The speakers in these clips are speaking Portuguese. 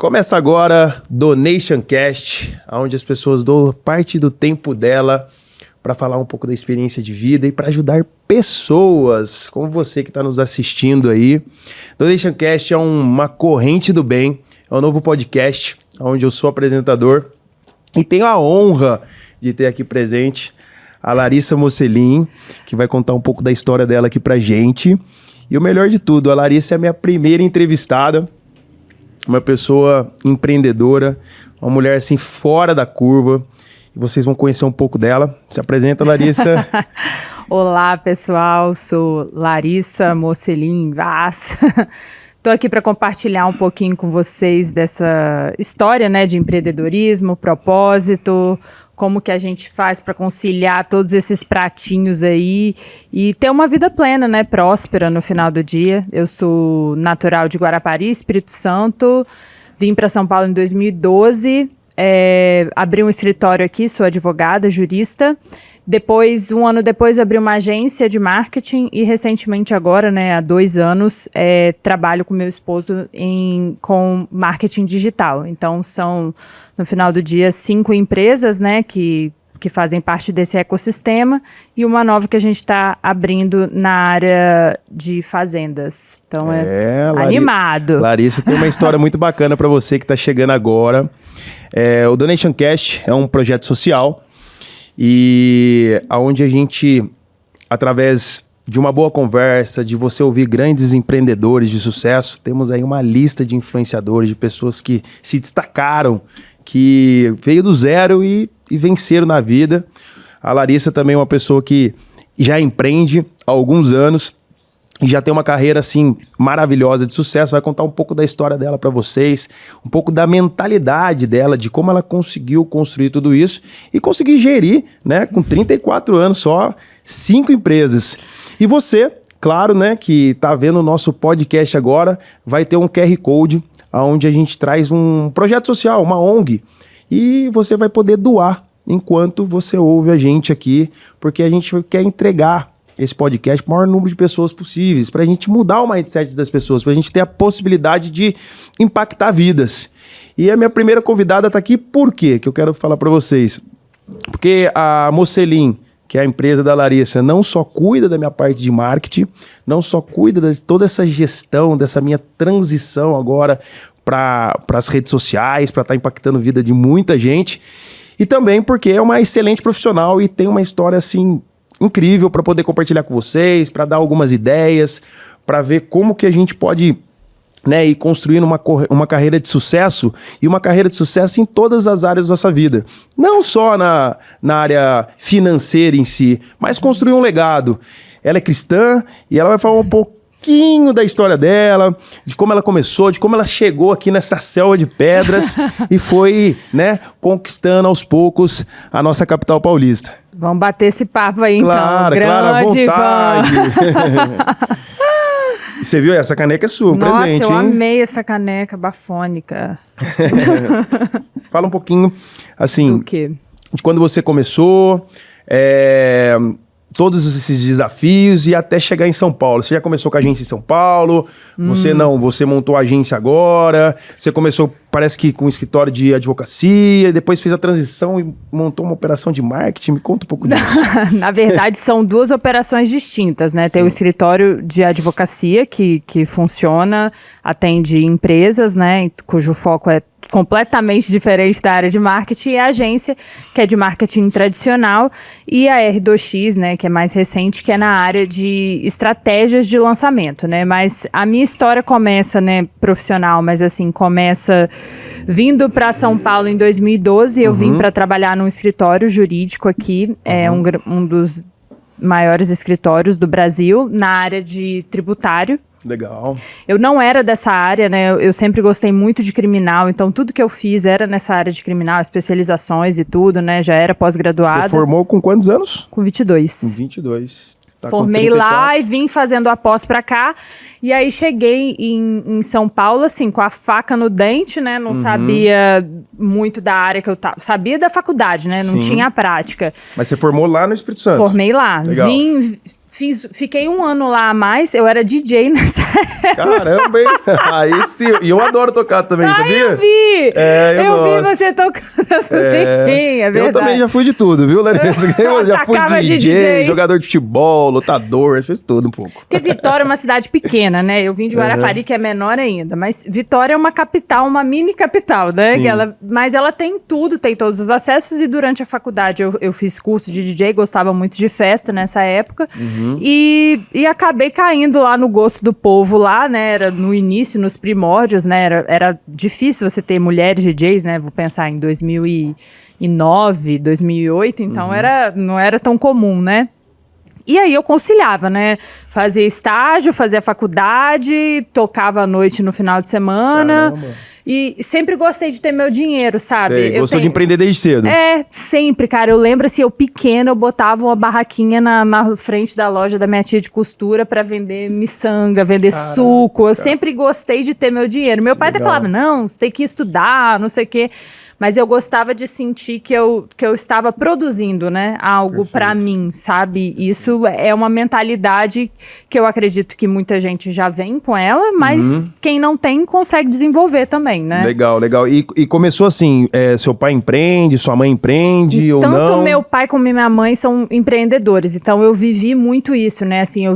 Começa agora Donation Cast, onde as pessoas dão parte do tempo dela para falar um pouco da experiência de vida e para ajudar pessoas como você que está nos assistindo aí. Donation Cast é uma corrente do bem, é um novo podcast onde eu sou apresentador e tenho a honra de ter aqui presente a Larissa Mocelin, que vai contar um pouco da história dela aqui pra gente. E o melhor de tudo, a Larissa é a minha primeira entrevistada, uma pessoa empreendedora, uma mulher assim fora da curva. E vocês vão conhecer um pouco dela. Se apresenta, Larissa. Olá, pessoal. Sou Larissa Mocelin Vaz. Estou aqui para compartilhar um pouquinho com vocês dessa história, né, de empreendedorismo, propósito, como que a gente faz para conciliar todos esses pratinhos aí e ter uma vida plena, né, próspera no final do dia. Eu sou natural de Guarapari, Espírito Santo, vim para São Paulo em 2012, abri um escritório aqui, sou advogada, jurista. Depois, um ano depois, abri uma agência de marketing e recentemente agora, né, há 2 anos, trabalho com meu esposo com marketing digital. Então, são, no final do dia, 5 empresas, né, que fazem parte desse ecossistema e uma nova que a gente está abrindo na área de fazendas. Então, animado. Larissa tem uma história muito bacana para você que está chegando agora. O Donation Cast é um projeto social e aonde a gente, através de uma boa conversa, de você ouvir grandes empreendedores de sucesso, temos aí uma lista de influenciadores, de pessoas que se destacaram, que veio do zero e venceram na vida. A Larissa também é uma pessoa que já empreende há alguns anos e já tem uma carreira assim maravilhosa de sucesso. Vai contar um pouco da história dela para vocês, um pouco da mentalidade dela, de como ela conseguiu construir tudo isso e conseguir gerir, né, com 34 anos só, 5 empresas. E você, claro, né, que tá vendo o nosso podcast agora, vai ter um QR Code onde a gente traz um projeto social, uma ONG, e você vai poder doar enquanto você ouve a gente aqui, porque a gente quer entregar esse podcast para o maior número de pessoas possíveis, para a gente mudar o mindset das pessoas, para a gente ter a possibilidade de impactar vidas. E a minha primeira convidada está aqui, por quê? Que eu quero falar para vocês. Porque a Mocelin, que é a empresa da Larissa, não só cuida da minha parte de marketing, não só cuida de toda essa gestão, dessa minha transição agora para as redes sociais, para estar impactando a vida de muita gente, e também porque é uma excelente profissional e tem uma história assim incrível para poder compartilhar com vocês, para dar algumas ideias, para ver como que a gente pode, né, ir construindo uma carreira de sucesso, e uma carreira de sucesso em todas as áreas da nossa vida. Não só na área financeira em si, mas construir um legado. Ela é cristã e ela vai falar um pouquinho da história dela, de como ela começou, de como ela chegou aqui nessa selva de pedras e foi, né, conquistando aos poucos a nossa capital paulista. Vamos bater esse papo aí, claro, então. Claro, à vontade. Você viu? Essa caneca é sua, Nossa, presente, eu hein? Amei essa caneca bafônica. Fala um pouquinho, assim, do quê? De quando você começou, todos esses desafios e até chegar em São Paulo. Você já começou com a agência em São Paulo, você montou a agência agora, você começou, parece que com um escritório de advocacia, depois fez a transição e montou uma operação de marketing. Me conta um pouco disso. Na verdade, são 2 operações distintas, né? Sim. Tem o escritório de advocacia que funciona, atende empresas, né? Cujo foco é completamente diferente da área de marketing, e a agência, que é de marketing tradicional, e a R2X, né, que é mais recente, que é na área de estratégias de lançamento, né? Mas a minha história começa, né, profissional, mas assim, começa vindo para São Paulo em 2012, eu vim para trabalhar num escritório jurídico aqui, um dos maiores escritórios do Brasil, na área de tributário. Legal. Eu não era dessa área, né? Eu sempre gostei muito de criminal, então tudo que eu fiz era nessa área de criminal, especializações e tudo, né? Já era pós-graduada. Você formou com quantos anos? Com 22. Com 22. Tá. Formei lá e vim fazendo a pós pra cá. E aí cheguei em São Paulo, assim, com a faca no dente, né? Não sabia muito da área que eu tava. Sabia da faculdade, né? Não tinha prática. Mas você formou lá no Espírito Santo? Formei lá. Legal. Fiquei 1 ano lá a mais, eu era DJ nessa época. Caramba, hein? Aí sim. E eu adoro tocar também, sabia? Eu vi! Eu vi gosto. você tocando essas é verdade. Eu também já fui de tudo, viu, Larissa? Eu já fui DJ, jogador de futebol, lutador, fiz tudo um pouco. Porque Vitória é uma cidade pequena, né? Eu vim de Guarapari, que é menor ainda. Mas Vitória é uma capital, uma mini capital, né? Mas ela tem tudo, tem todos os acessos. E durante a faculdade eu fiz curso de DJ, gostava muito de festa nessa época. E acabei caindo lá no gosto do povo lá, né? Era no início, nos primórdios, né? Era difícil você ter mulheres DJs, né? Vou pensar em 2009, 2008. Então não era tão comum, né? E aí eu conciliava, né? Fazia estágio, fazia faculdade, tocava à noite no final de semana. Caramba. E sempre gostei de ter meu dinheiro, sabe? Gostou de empreender desde cedo? Sempre, cara. Eu lembro, assim, eu pequena, eu botava uma barraquinha na frente da loja da minha tia de costura pra vender miçanga, vender suco. Eu sempre gostei de ter meu dinheiro. Meu pai até falava, não, você tem que estudar, não sei o quê. Mas eu gostava de sentir que eu estava produzindo, né? Algo pra mim, sabe? Isso é uma mentalidade que eu acredito que muita gente já vem com ela, mas quem não tem consegue desenvolver também, né? Legal, legal. E começou assim, seu pai empreende, sua mãe empreende ou não? Tanto meu pai como minha mãe são empreendedores, então eu vivi muito isso, né? Assim,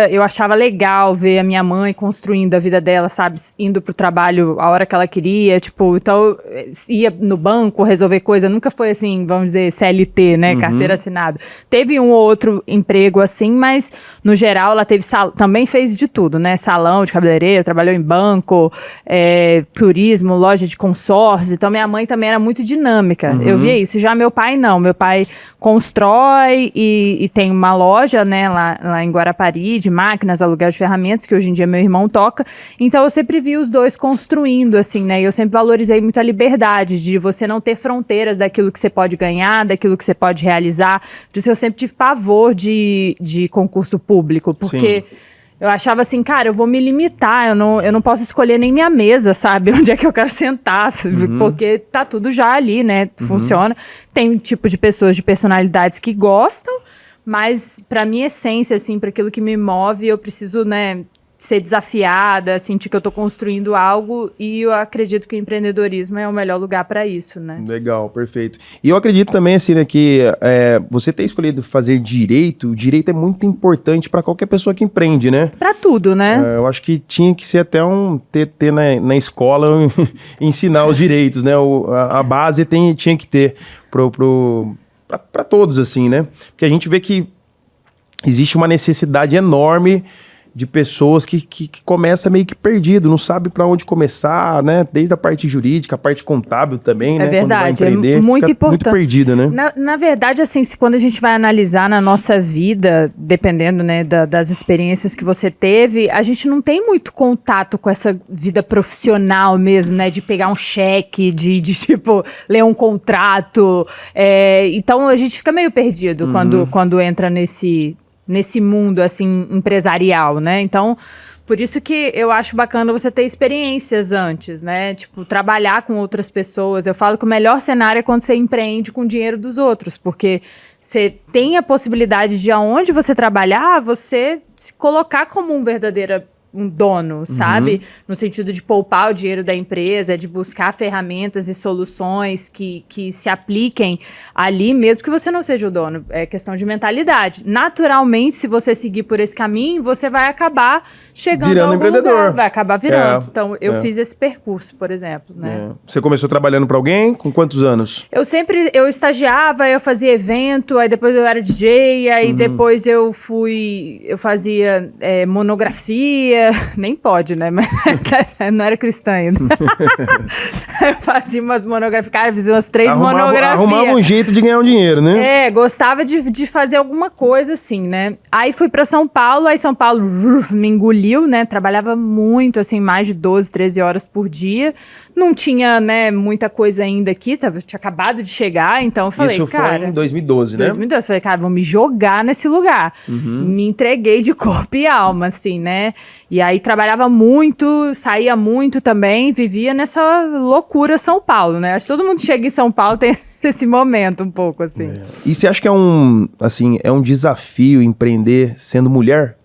eu achava legal ver a minha mãe construindo a vida dela, sabe? Indo pro trabalho a hora que ela queria, tipo, então ia no banco resolver coisa, nunca foi assim, vamos dizer, CLT, né, carteira assinada. Teve um ou outro emprego assim, mas no geral ela também fez de tudo, né, salão de cabeleireiro, trabalhou em banco, turismo, loja de consórcio, então minha mãe também era muito dinâmica, eu via isso. Já meu pai não, meu pai constrói e tem uma loja, né, lá em Guarapari, de máquinas, aluguel de ferramentas, que hoje em dia meu irmão toca, então eu sempre vi os dois construindo, assim, né, e eu sempre valorizei muito a liberdade de você não ter fronteiras daquilo que você pode ganhar, daquilo que você pode realizar. Por isso eu sempre tive pavor de concurso público, porque eu achava assim, cara, eu vou me limitar, eu não posso escolher nem minha mesa, sabe? Onde é que eu quero sentar, porque tá tudo já ali, né? Funciona. Tem tipo de pessoas, de personalidades que gostam, mas pra minha essência, assim, pra aquilo que me move, eu preciso, né, ser desafiada, sentir que eu tô construindo algo, e eu acredito que o empreendedorismo é o melhor lugar para isso, né? Legal, perfeito. E eu acredito também, assim, né, que você ter escolhido fazer direito, o direito é muito importante para qualquer pessoa que empreende, né? Para tudo, né? Eu acho que tinha que ser até ter na escola ensinar os direitos, né? A base tinha que ter para todos, assim, né? Porque a gente vê que existe uma necessidade enorme de pessoas que começa meio que perdido, não sabe para onde começar, né? Desde a parte jurídica, a parte contábil também, né? É verdade, quando vai empreender, muito importante. Muito perdida, né? Na verdade, assim, quando a gente vai analisar na nossa vida, dependendo, né, das experiências que você teve, a gente não tem muito contato com essa vida profissional mesmo, né? De pegar um cheque, de tipo, ler um contrato. Então, a gente fica meio perdido quando entra nesse mundo, assim, empresarial, né? Então, por isso que eu acho bacana você ter experiências antes, né? Tipo, trabalhar com outras pessoas. Eu falo que o melhor cenário é quando você empreende com o dinheiro dos outros, porque você tem a possibilidade de, aonde você trabalhar, você se colocar como um dono, sabe? No sentido de poupar o dinheiro da empresa, de buscar ferramentas e soluções que se apliquem ali, mesmo que você não seja o dono. É questão de mentalidade. Naturalmente, se você seguir por esse caminho, você vai acabar chegando virando a algum empreendedor. lugar, vai acabar virando. Então, eu fiz esse percurso, por exemplo, né? Você começou trabalhando para alguém? Com quantos anos? Eu estagiava, eu fazia evento, aí depois eu era DJ, aí depois eu fazia monografia. Nem pode, né? Mas não era cristã ainda. Eu fazia umas monografias. Cara, fiz umas 3 monografias. Arrumava um jeito de ganhar um dinheiro, né? Gostava de fazer alguma coisa assim, né? Aí fui pra São Paulo, aí São Paulo me engoliu, né? Trabalhava muito, assim, mais de 12, 13 horas por dia. Não tinha, né, muita coisa ainda aqui, tinha acabado de chegar, então eu falei, Isso cara... foi em 2012, né? 2012, eu falei, cara, vou me jogar nesse lugar. Me entreguei de corpo e alma, assim, né? E aí trabalhava muito, saía muito também, vivia nessa loucura São Paulo, né? Acho que todo mundo chega em São Paulo tem esse momento um pouco, assim. E você acha que é um desafio empreender sendo mulher?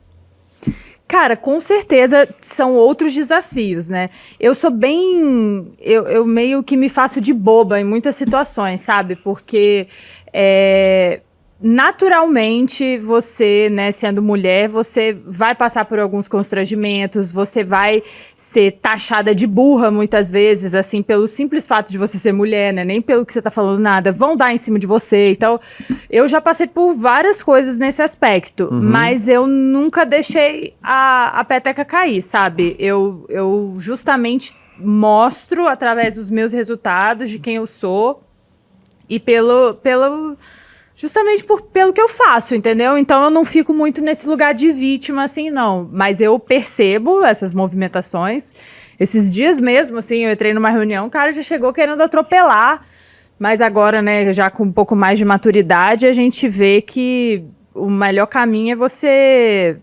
Cara, com certeza são outros desafios, né? Eu sou bem... Eu meio que me faço de boba em muitas situações, sabe? Porque... naturalmente, você, né, sendo mulher, você vai passar por alguns constrangimentos, você vai ser taxada de burra muitas vezes, assim, pelo simples fato de você ser mulher, né, nem pelo que você tá falando nada, vão dar em cima de você. Então, eu já passei por várias coisas nesse aspecto, mas eu nunca deixei a peteca cair, sabe? Eu justamente mostro através dos meus resultados de quem eu sou e justamente pelo que eu faço, entendeu? Então eu não fico muito nesse lugar de vítima, assim, não. Mas eu percebo essas movimentações. Esses dias mesmo, assim, eu entrei numa reunião, o cara já chegou querendo atropelar. Mas agora, né, já com um pouco mais de maturidade, a gente vê que o melhor caminho é você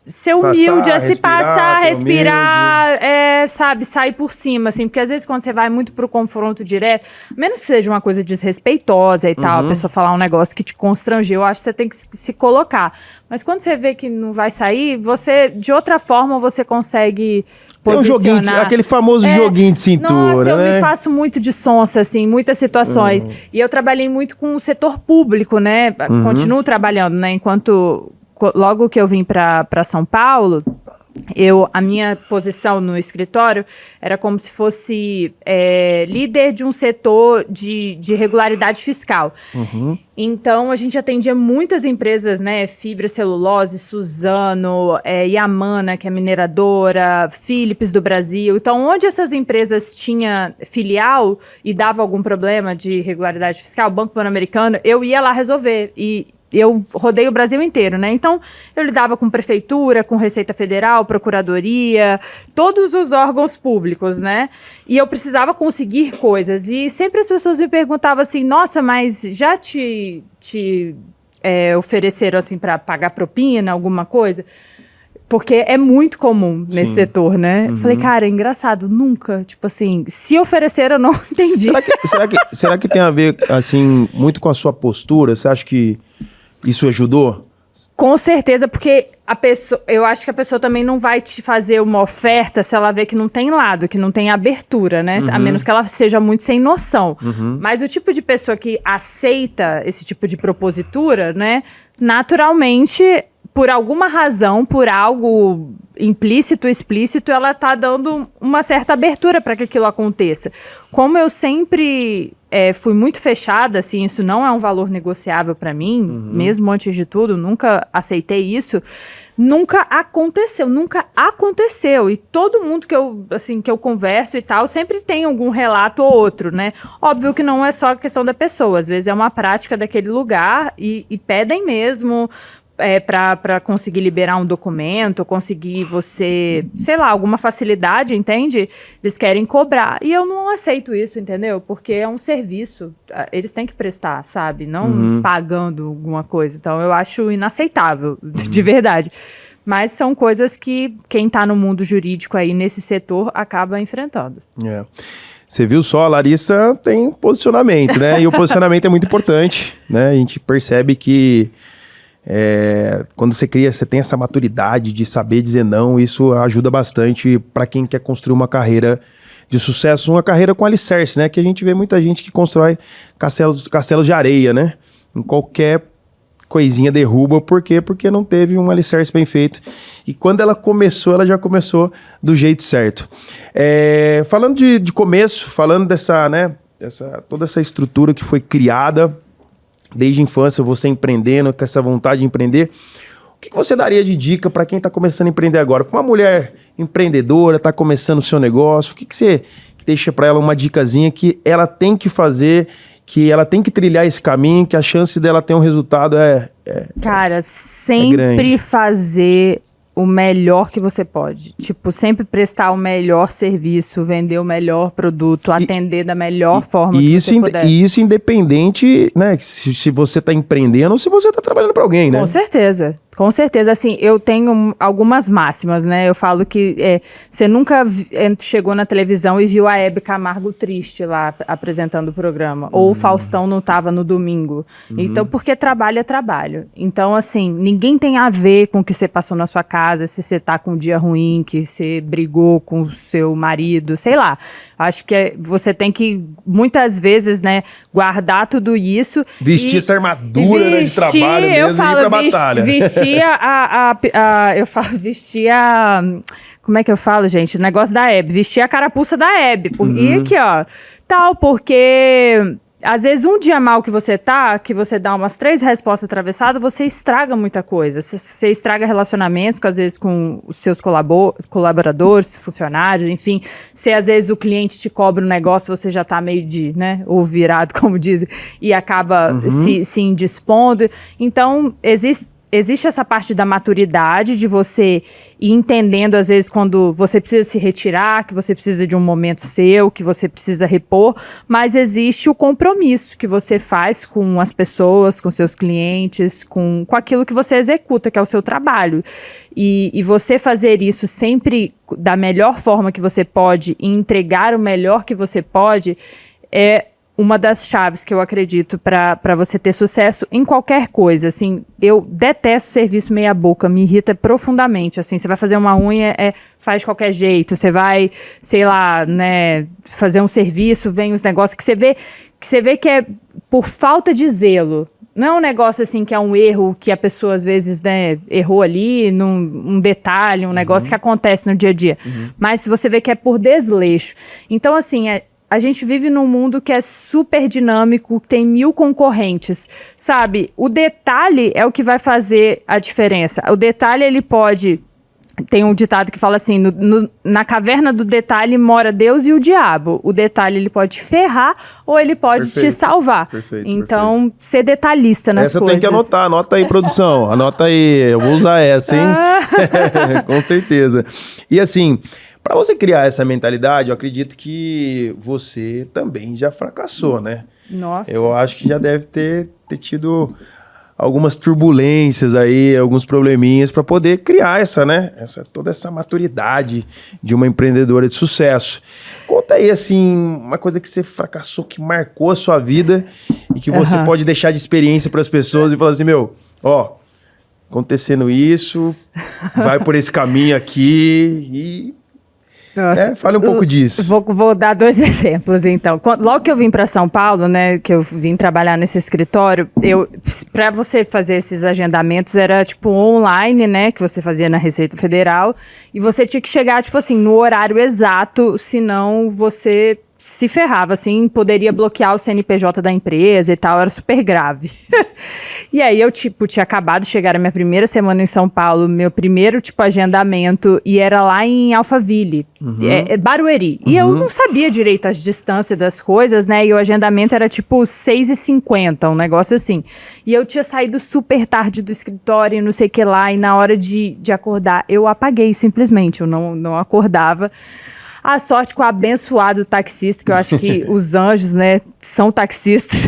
ser humilde, respirar, sabe, sair por cima, assim, porque às vezes quando você vai muito pro confronto direto, menos que seja uma coisa desrespeitosa e tal, a pessoa falar um negócio que te constrangeu, eu acho que você tem que se colocar. Mas quando você vê que não vai sair, você, de outra forma, você consegue tem um joguinho, aquele famoso joguinho de cintura, nossa, eu né? me faço muito de sonsa, assim, muitas situações. E eu trabalhei muito com o setor público, né? Continuo trabalhando, né? Logo que eu vim para São Paulo, a minha posição no escritório era como se fosse líder de um setor de regularidade fiscal. Então, a gente atendia muitas empresas, né? Fibra Celulose, Suzano, Yamana, que é mineradora, Philips do Brasil. Então, onde essas empresas tinham filial e dava algum problema de regularidade fiscal, Banco Pan-Americano, eu ia lá resolver. E eu rodei o Brasil inteiro, né? Então, eu lidava com prefeitura, com Receita Federal, Procuradoria, todos os órgãos públicos, né? E eu precisava conseguir coisas. E sempre as pessoas me perguntavam assim, nossa, mas já te ofereceram, assim, para pagar propina, alguma coisa? Porque é muito comum nesse setor, né? Falei, cara, é engraçado, nunca. Tipo assim, se ofereceram, eu não entendi. Será que tem a ver, assim, muito com a sua postura? Você acha que isso ajudou? Com certeza, porque eu acho que a pessoa também não vai te fazer uma oferta se ela vê que não tem lado, que não tem abertura, né? A menos que ela seja muito sem noção. Mas o tipo de pessoa que aceita esse tipo de propositura, né? Naturalmente, por alguma razão, por algo implícito, explícito, ela tá dando uma certa abertura para que aquilo aconteça. Como eu sempre fui muito fechada, assim, isso não é um valor negociável para mim, mesmo antes de tudo, nunca aceitei isso, nunca aconteceu. E todo mundo que eu converso e tal, sempre tem algum relato ou outro, né? Óbvio que não é só a questão da pessoa, às vezes é uma prática daquele lugar e pedem mesmo para conseguir liberar um documento, conseguir sei lá, alguma facilidade, entende? Eles querem cobrar. E eu não aceito isso, entendeu? Porque é um serviço, eles têm que prestar, sabe? Não pagando alguma coisa. Então, eu acho inaceitável, de verdade. Mas são coisas que quem tá no mundo jurídico aí, nesse setor, acaba enfrentando. Você viu só, a Larissa tem posicionamento, né? E o posicionamento é muito importante, né? A gente percebe que quando você tem essa maturidade de saber dizer não, isso ajuda bastante para quem quer construir uma carreira de sucesso, uma carreira com alicerce, né? Que a gente vê muita gente que constrói castelos de areia, né? Em qualquer coisinha derruba, por quê? Porque não teve um alicerce bem feito. E quando ela já começou do jeito certo. Falando de começo, falando dessa, né? Toda essa estrutura que foi criada desde a infância, você empreendendo, com essa vontade de empreender, o que você daria de dica para quem está começando a empreender agora? Com uma mulher empreendedora, está começando o seu negócio, o que você deixa para ela uma dicasinha que ela tem que fazer, que ela tem que trilhar esse caminho, que a chance dela ter um resultado Cara, sempre fazer o melhor que você pode. Tipo, sempre prestar o melhor serviço, vender o melhor produto, atender da melhor forma que você puder. E isso independente, né? Se você está empreendendo ou se você está trabalhando para alguém, né? Com certeza. Com certeza, assim, eu tenho algumas máximas, né? Eu falo que você nunca chegou na televisão e viu a Hebe Camargo triste lá apresentando o programa. Ou o Faustão não estava no domingo. Então, porque trabalho é trabalho. Então, assim, ninguém tem a ver com o que você passou na sua casa, se você tá com um dia ruim, que você brigou com o seu marido, sei lá. Acho que você tem que, muitas vezes, né, guardar tudo isso. Vestir essa armadura, né, de trabalho mesmo, e ir pra batalha. Como é que eu falo, gente? O negócio da Hebe. Vestir a carapuça da Hebe. E aqui, ó. Porque às vezes um dia mal que você dá umas 3 respostas atravessadas, você estraga muita coisa. Você estraga relacionamentos, às vezes, com os seus colaboradores, funcionários, enfim. Se às vezes o cliente te cobra um negócio, você já tá meio ou virado, como dizem, e acaba se indispondo. Então, existe essa parte da maturidade, de você ir entendendo, às vezes, quando você precisa se retirar, que você precisa de um momento seu, que você precisa repor, mas existe o compromisso que você faz com as pessoas, com seus clientes, com aquilo que você executa, que é o seu trabalho. E você fazer isso sempre da melhor forma que você pode e entregar o melhor que você pode é uma das chaves que eu acredito para você ter sucesso em qualquer coisa. Assim, eu detesto serviço meia boca, me irrita profundamente. Assim, você vai fazer uma unha, faz de qualquer jeito. Você vai, sei lá, né, fazer um serviço, vem os negócios que você vê que é por falta de zelo. Não é um negócio assim que é um erro que a pessoa às vezes, né, errou ali, um detalhe, um negócio que acontece no dia a dia. Mas se você vê que é por desleixo. Então, assim, a gente vive num mundo que é super dinâmico, tem 1000 concorrentes, sabe? O detalhe é o que vai fazer a diferença. O detalhe, ele pode... Tem um ditado que fala assim, na caverna do detalhe mora Deus e o diabo. O detalhe, ele pode te ferrar ou ele pode te salvar. Então, ser detalhista nas coisas. Essa eu tenho que anotar. Anota aí, produção. Anota aí. Eu vou usar essa, hein? Com certeza. E assim... Para você criar essa mentalidade, eu acredito que você também já fracassou, né? Nossa. Eu acho que já deve ter tido algumas turbulências aí, alguns probleminhas para poder criar toda essa maturidade de uma empreendedora de sucesso. Conta aí, assim, uma coisa que você fracassou, que marcou a sua vida e que você pode deixar de experiência para as pessoas e falar assim, acontecendo isso, vai por esse caminho aqui e... Nossa, fale um pouco disso. Vou dar 2 exemplos, então. Logo que eu vim para São Paulo, né, que eu vim trabalhar nesse escritório, para você fazer esses agendamentos era tipo online, né, que você fazia na Receita Federal, e você tinha que chegar tipo assim no horário exato, senão você se ferrava, assim, poderia bloquear o CNPJ da empresa e tal, era super grave. E aí eu, tinha acabado de chegar a minha primeira semana em São Paulo, meu primeiro, agendamento, e era lá em Alphaville, Barueri. E eu não sabia direito as distâncias das coisas, né, e o agendamento era 6h50, um negócio assim. E eu tinha saído super tarde do escritório, não sei o que lá, e na hora de acordar, eu apaguei simplesmente, eu não acordava. A sorte com o abençoado taxista, que eu acho que os anjos, né, são taxistas.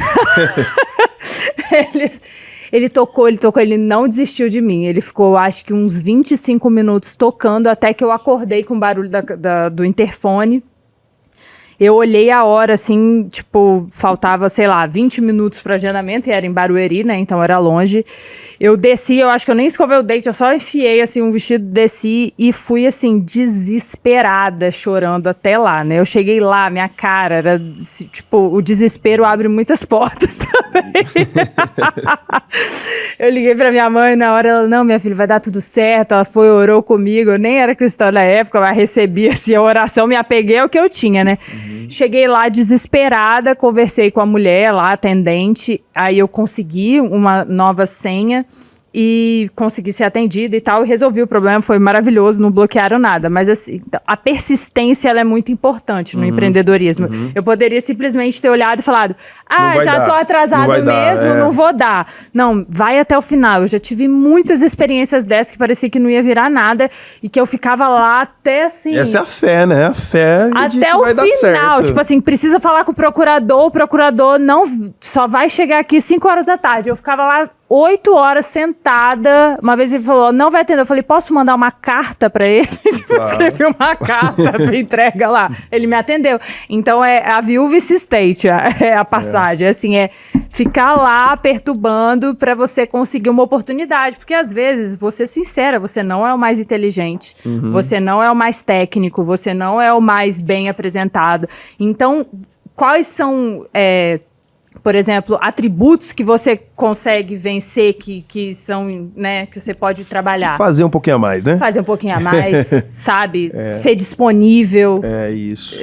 Ele tocou, ele não desistiu de mim. Ele ficou, acho que uns 25 minutos tocando, até que eu acordei com o barulho do interfone. Eu olhei a hora, assim, faltava, sei lá, 20 minutos para agendamento, e era em Barueri, né, então era longe. Eu desci, eu acho que eu nem escovei o dente, eu só enfiei, assim, um vestido, desci e fui, assim, desesperada, chorando até lá, né. Eu cheguei lá, minha cara era, o desespero abre muitas portas também. Eu liguei pra minha mãe, na hora ela, não, minha filha, vai dar tudo certo. Ela foi, orou comigo, eu nem era cristã na época, mas recebi, assim, a oração, me apeguei ao que eu tinha, né. Cheguei lá desesperada, conversei com a mulher lá, atendente, aí eu consegui uma nova senha e consegui ser atendida e tal, e resolvi o problema, foi maravilhoso, não bloquearam nada, mas assim, a persistência, ela é muito importante no empreendedorismo. Eu poderia simplesmente ter olhado e falado, já tô atrasado mesmo, não vou dar. Não, vai até o final. Eu já tive muitas experiências dessas que parecia que não ia virar nada e que eu ficava lá até assim... Essa é a fé, né? A fé de que vai dar certo. Até o final, precisa falar com o procurador não só vai chegar aqui 5 horas da tarde. Eu ficava lá 8 horas sentada. Uma vez ele falou, não vai atender. Eu falei, posso mandar uma carta pra ele? Tipo, escrevi uma carta pra entrega lá. Ele me atendeu. Então, é a viúva insistente, é a passagem. Assim, é ficar lá perturbando pra você conseguir uma oportunidade. Porque, às vezes, vou ser sincera, você não é o mais inteligente. Você não é o mais técnico. Você não é o mais bem apresentado. Então, quais são... por exemplo, atributos que você consegue vencer, que são, né, que você pode trabalhar. Fazer um pouquinho a mais, né? Fazer um pouquinho a mais, sabe? Ser disponível. Isso.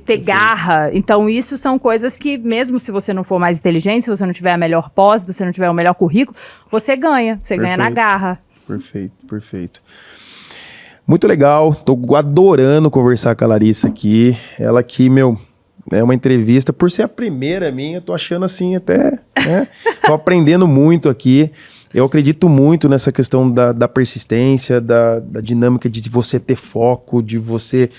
Ter garra. Então, isso são coisas que, mesmo se você não for mais inteligente, se você não tiver a melhor pós, se você não tiver o melhor currículo, você ganha. Você ganha na garra. Perfeito. Muito legal. Tô adorando conversar com a Larissa aqui. Ela aqui, é uma entrevista, por ser a primeira minha, tô achando assim até, né? Tô aprendendo muito aqui. Eu acredito muito nessa questão da persistência, da dinâmica de você ter foco, de você...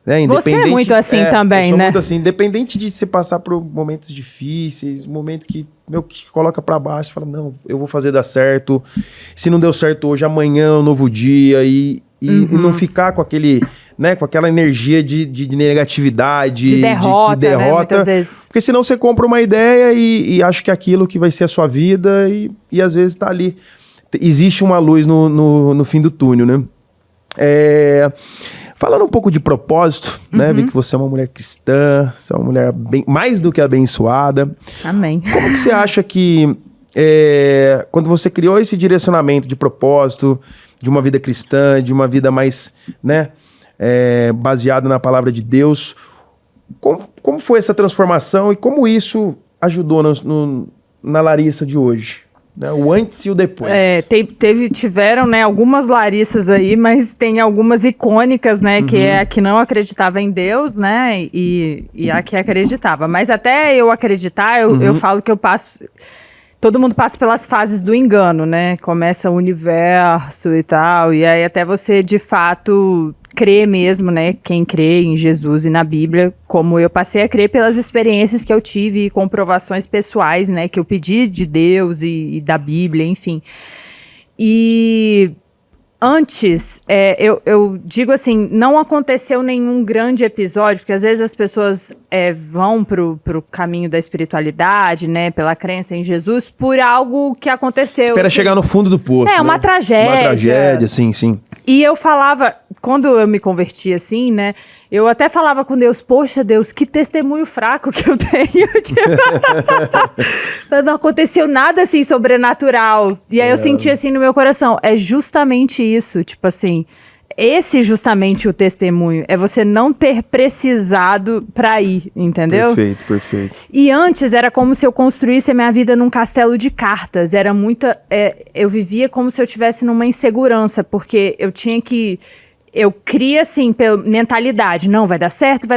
Né, independente, você é muito assim também, eu sou né? muito assim, independente de você passar por momentos difíceis, momentos que coloca pra baixo, fala, não, eu vou fazer dar certo. Se não deu certo hoje, amanhã é um novo dia. E não ficar com aquele... Né, com aquela energia de negatividade, de derrota, de derrota, né, muitas vezes. Porque senão você compra uma ideia e acha que é aquilo que vai ser a sua vida e às vezes tá ali. Existe uma luz no fim do túnel, né? Falando um pouco de propósito, né? Vi que você é uma mulher cristã, você é uma mulher mais do que abençoada. Amém. Como que você acha que quando você criou esse direcionamento de propósito, de uma vida cristã, de uma vida mais, né? Baseado na palavra de Deus. Como foi essa transformação e como isso ajudou na Larissa de hoje? Né? O antes e o depois. Tiveram, né, algumas Larissas aí, mas tem algumas icônicas, né? Que é a que não acreditava em Deus, né? E a que acreditava. Mas até eu acreditar, eu falo que eu passo... Todo mundo passa pelas fases do engano, né? Começa o universo e tal. E aí até você, de fato... crer mesmo, né? Quem crê em Jesus e na Bíblia, como eu passei a crer pelas experiências que eu tive e comprovações pessoais, né? Que eu pedi de Deus e da Bíblia, enfim. E antes, eu digo assim, não aconteceu nenhum grande episódio, porque às vezes as pessoas vão pro caminho da espiritualidade, né? Pela crença em Jesus, por algo que aconteceu. Espera chegar no fundo do poço. Uma tragédia. Uma tragédia, sim. E eu falava, quando eu me converti assim, né? Eu até falava com Deus, poxa Deus, que testemunho fraco que eu tenho. Não aconteceu nada assim sobrenatural. E aí eu senti assim no meu coração, é justamente isso, tipo assim... Esse justamente o testemunho, é você não ter precisado pra ir, entendeu? Perfeito. E antes era como se eu construísse a minha vida num castelo de cartas, era muita... eu vivia como se eu estivesse numa insegurança, porque eu tinha que... Eu cria assim, pela mentalidade, não, vai dar certo,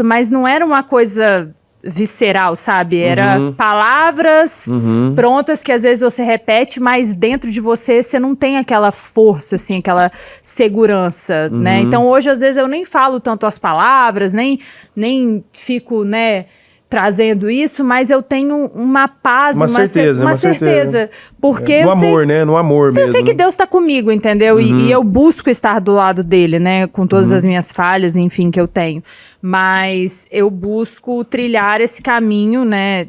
mas não era uma coisa... visceral, sabe? Era palavras prontas que às vezes você repete, mas dentro de você não tem aquela força, assim, aquela segurança, né? Então hoje às vezes eu nem falo tanto as palavras, nem fico, né, trazendo isso, mas eu tenho uma paz, uma certeza. Porque no amor, né? No amor mesmo. Eu sei que Deus está comigo, entendeu? E eu busco estar do lado dele, né? Com todas as minhas falhas, enfim, que eu tenho. Mas eu busco trilhar esse caminho, né?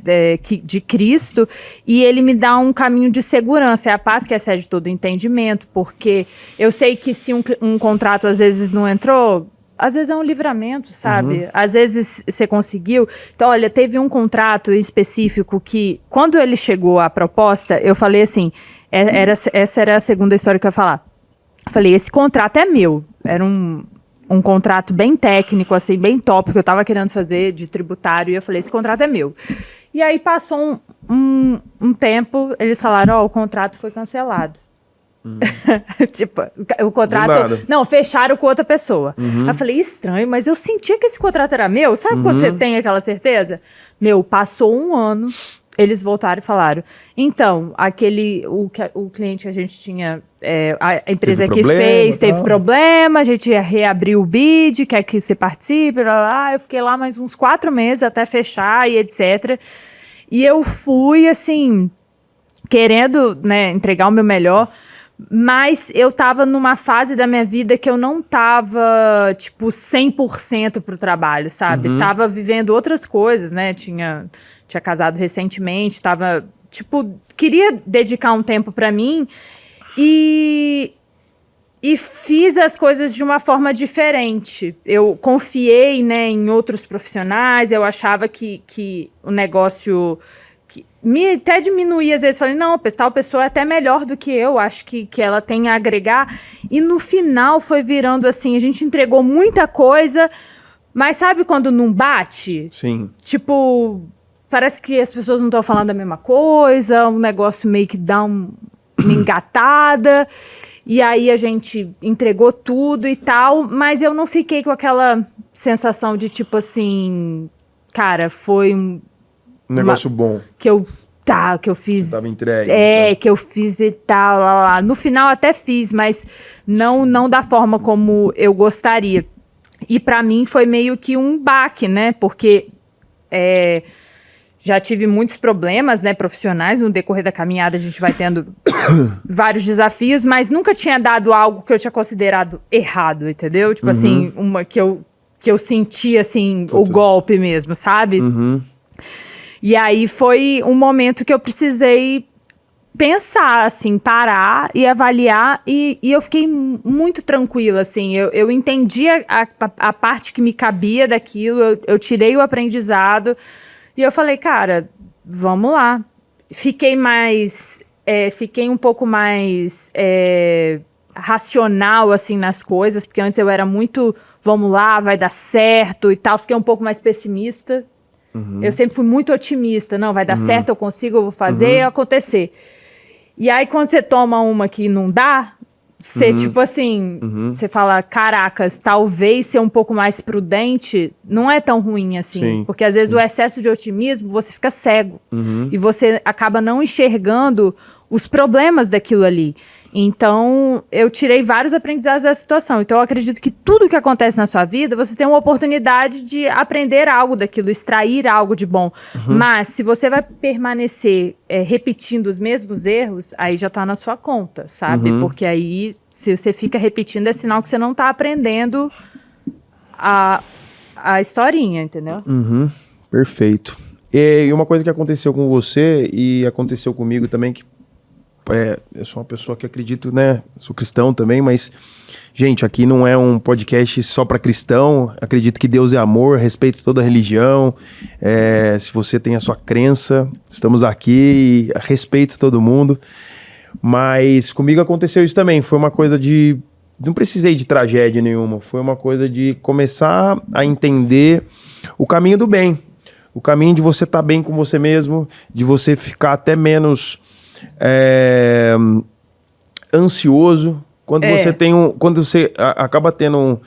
De Cristo. E ele me dá um caminho de segurança. É a paz que excede todo entendimento. Porque eu sei que se um contrato às vezes não entrou... Às vezes é um livramento, sabe? Às vezes você conseguiu. Então, olha, teve um contrato específico que, quando ele chegou à proposta, eu falei assim, essa era a segunda história que eu ia falar. Eu falei, esse contrato é meu. Era um contrato bem técnico, assim, bem top, que eu tava querendo fazer de tributário. E eu falei, esse contrato é meu. E aí passou um tempo, eles falaram, o contrato foi cancelado. Tipo, o contrato... Não, fecharam com outra pessoa. Aí eu falei, estranho, mas eu sentia que esse contrato era meu. Sabe quando você tem aquela certeza? Passou um ano, eles voltaram e falaram, então, o cliente que a gente tinha, a empresa que fez, teve problema, a gente reabriu o bid, quer que você participe, eu fiquei lá mais uns 4 meses até fechar e etc. E eu fui, assim... querendo, né, entregar o meu melhor, mas eu tava numa fase da minha vida que eu não tava, tipo, 100% pro trabalho, sabe? Tava vivendo outras coisas, né? Tinha casado recentemente, tava, tipo, queria dedicar um tempo pra mim e fiz as coisas de uma forma diferente. Eu confiei, né, em outros profissionais, eu achava que o negócio... me até diminuía, às vezes, falei, não, tal pessoa é até melhor do que eu, acho que ela tem a agregar. E no final foi virando assim, a gente entregou muita coisa, mas sabe quando não bate? Sim. Tipo, parece que as pessoas não estão falando a mesma coisa, um negócio meio que dá uma engatada, e aí a gente entregou tudo e tal, mas eu não fiquei com aquela sensação de tipo assim, cara, foi um negócio bom. Que eu fiz. Você tava entregue. Que eu fiz e tal, lá. No final até fiz, mas não da forma como eu gostaria. E pra mim foi meio que um baque, né? Porque já tive muitos problemas, né, profissionais. No decorrer da caminhada a gente vai tendo vários desafios, mas nunca tinha dado algo que eu tinha considerado errado, entendeu? Tipo assim, uma que eu senti, assim, o golpe mesmo, sabe? E aí foi um momento que eu precisei pensar, assim, parar e avaliar, e eu fiquei muito tranquila, assim, eu entendi a parte que me cabia daquilo, eu tirei o aprendizado, e eu falei, cara, vamos lá. Fiquei um pouco mais racional, assim, nas coisas, porque antes eu era muito, vamos lá, vai dar certo e tal, fiquei um pouco mais pessimista. Eu sempre fui muito otimista. Não, vai dar certo, eu consigo, eu vou fazer acontecer. E aí, quando você toma uma que não dá, você, tipo assim, você fala, caracas, talvez ser um pouco mais prudente não é tão ruim assim. Sim, porque às vezes o excesso de otimismo, você fica cego. E você acaba não enxergando os problemas daquilo ali. Então, eu tirei vários aprendizados dessa situação. Então, eu acredito que tudo que acontece na sua vida, você tem uma oportunidade de aprender algo daquilo, extrair algo de bom. Mas, se você vai permanecer repetindo os mesmos erros, aí já tá na sua conta, sabe? Porque aí, se você fica repetindo, é sinal que você não tá aprendendo a historinha, entendeu? Perfeito. E uma coisa que aconteceu com você e aconteceu comigo também, que eu sou uma pessoa que acredito, né? Sou cristão também, mas, gente, aqui não é um podcast só para cristão. Acredito que Deus é amor, respeito toda a religião. Se você tem a sua crença, estamos aqui e respeito todo mundo. Mas comigo aconteceu isso também. Foi uma coisa de... Não precisei de tragédia nenhuma. Foi uma coisa de começar a entender o caminho do bem. O caminho de você estar bem com você mesmo, de você ficar até menos... ansioso, quando você tem quando você acaba tendo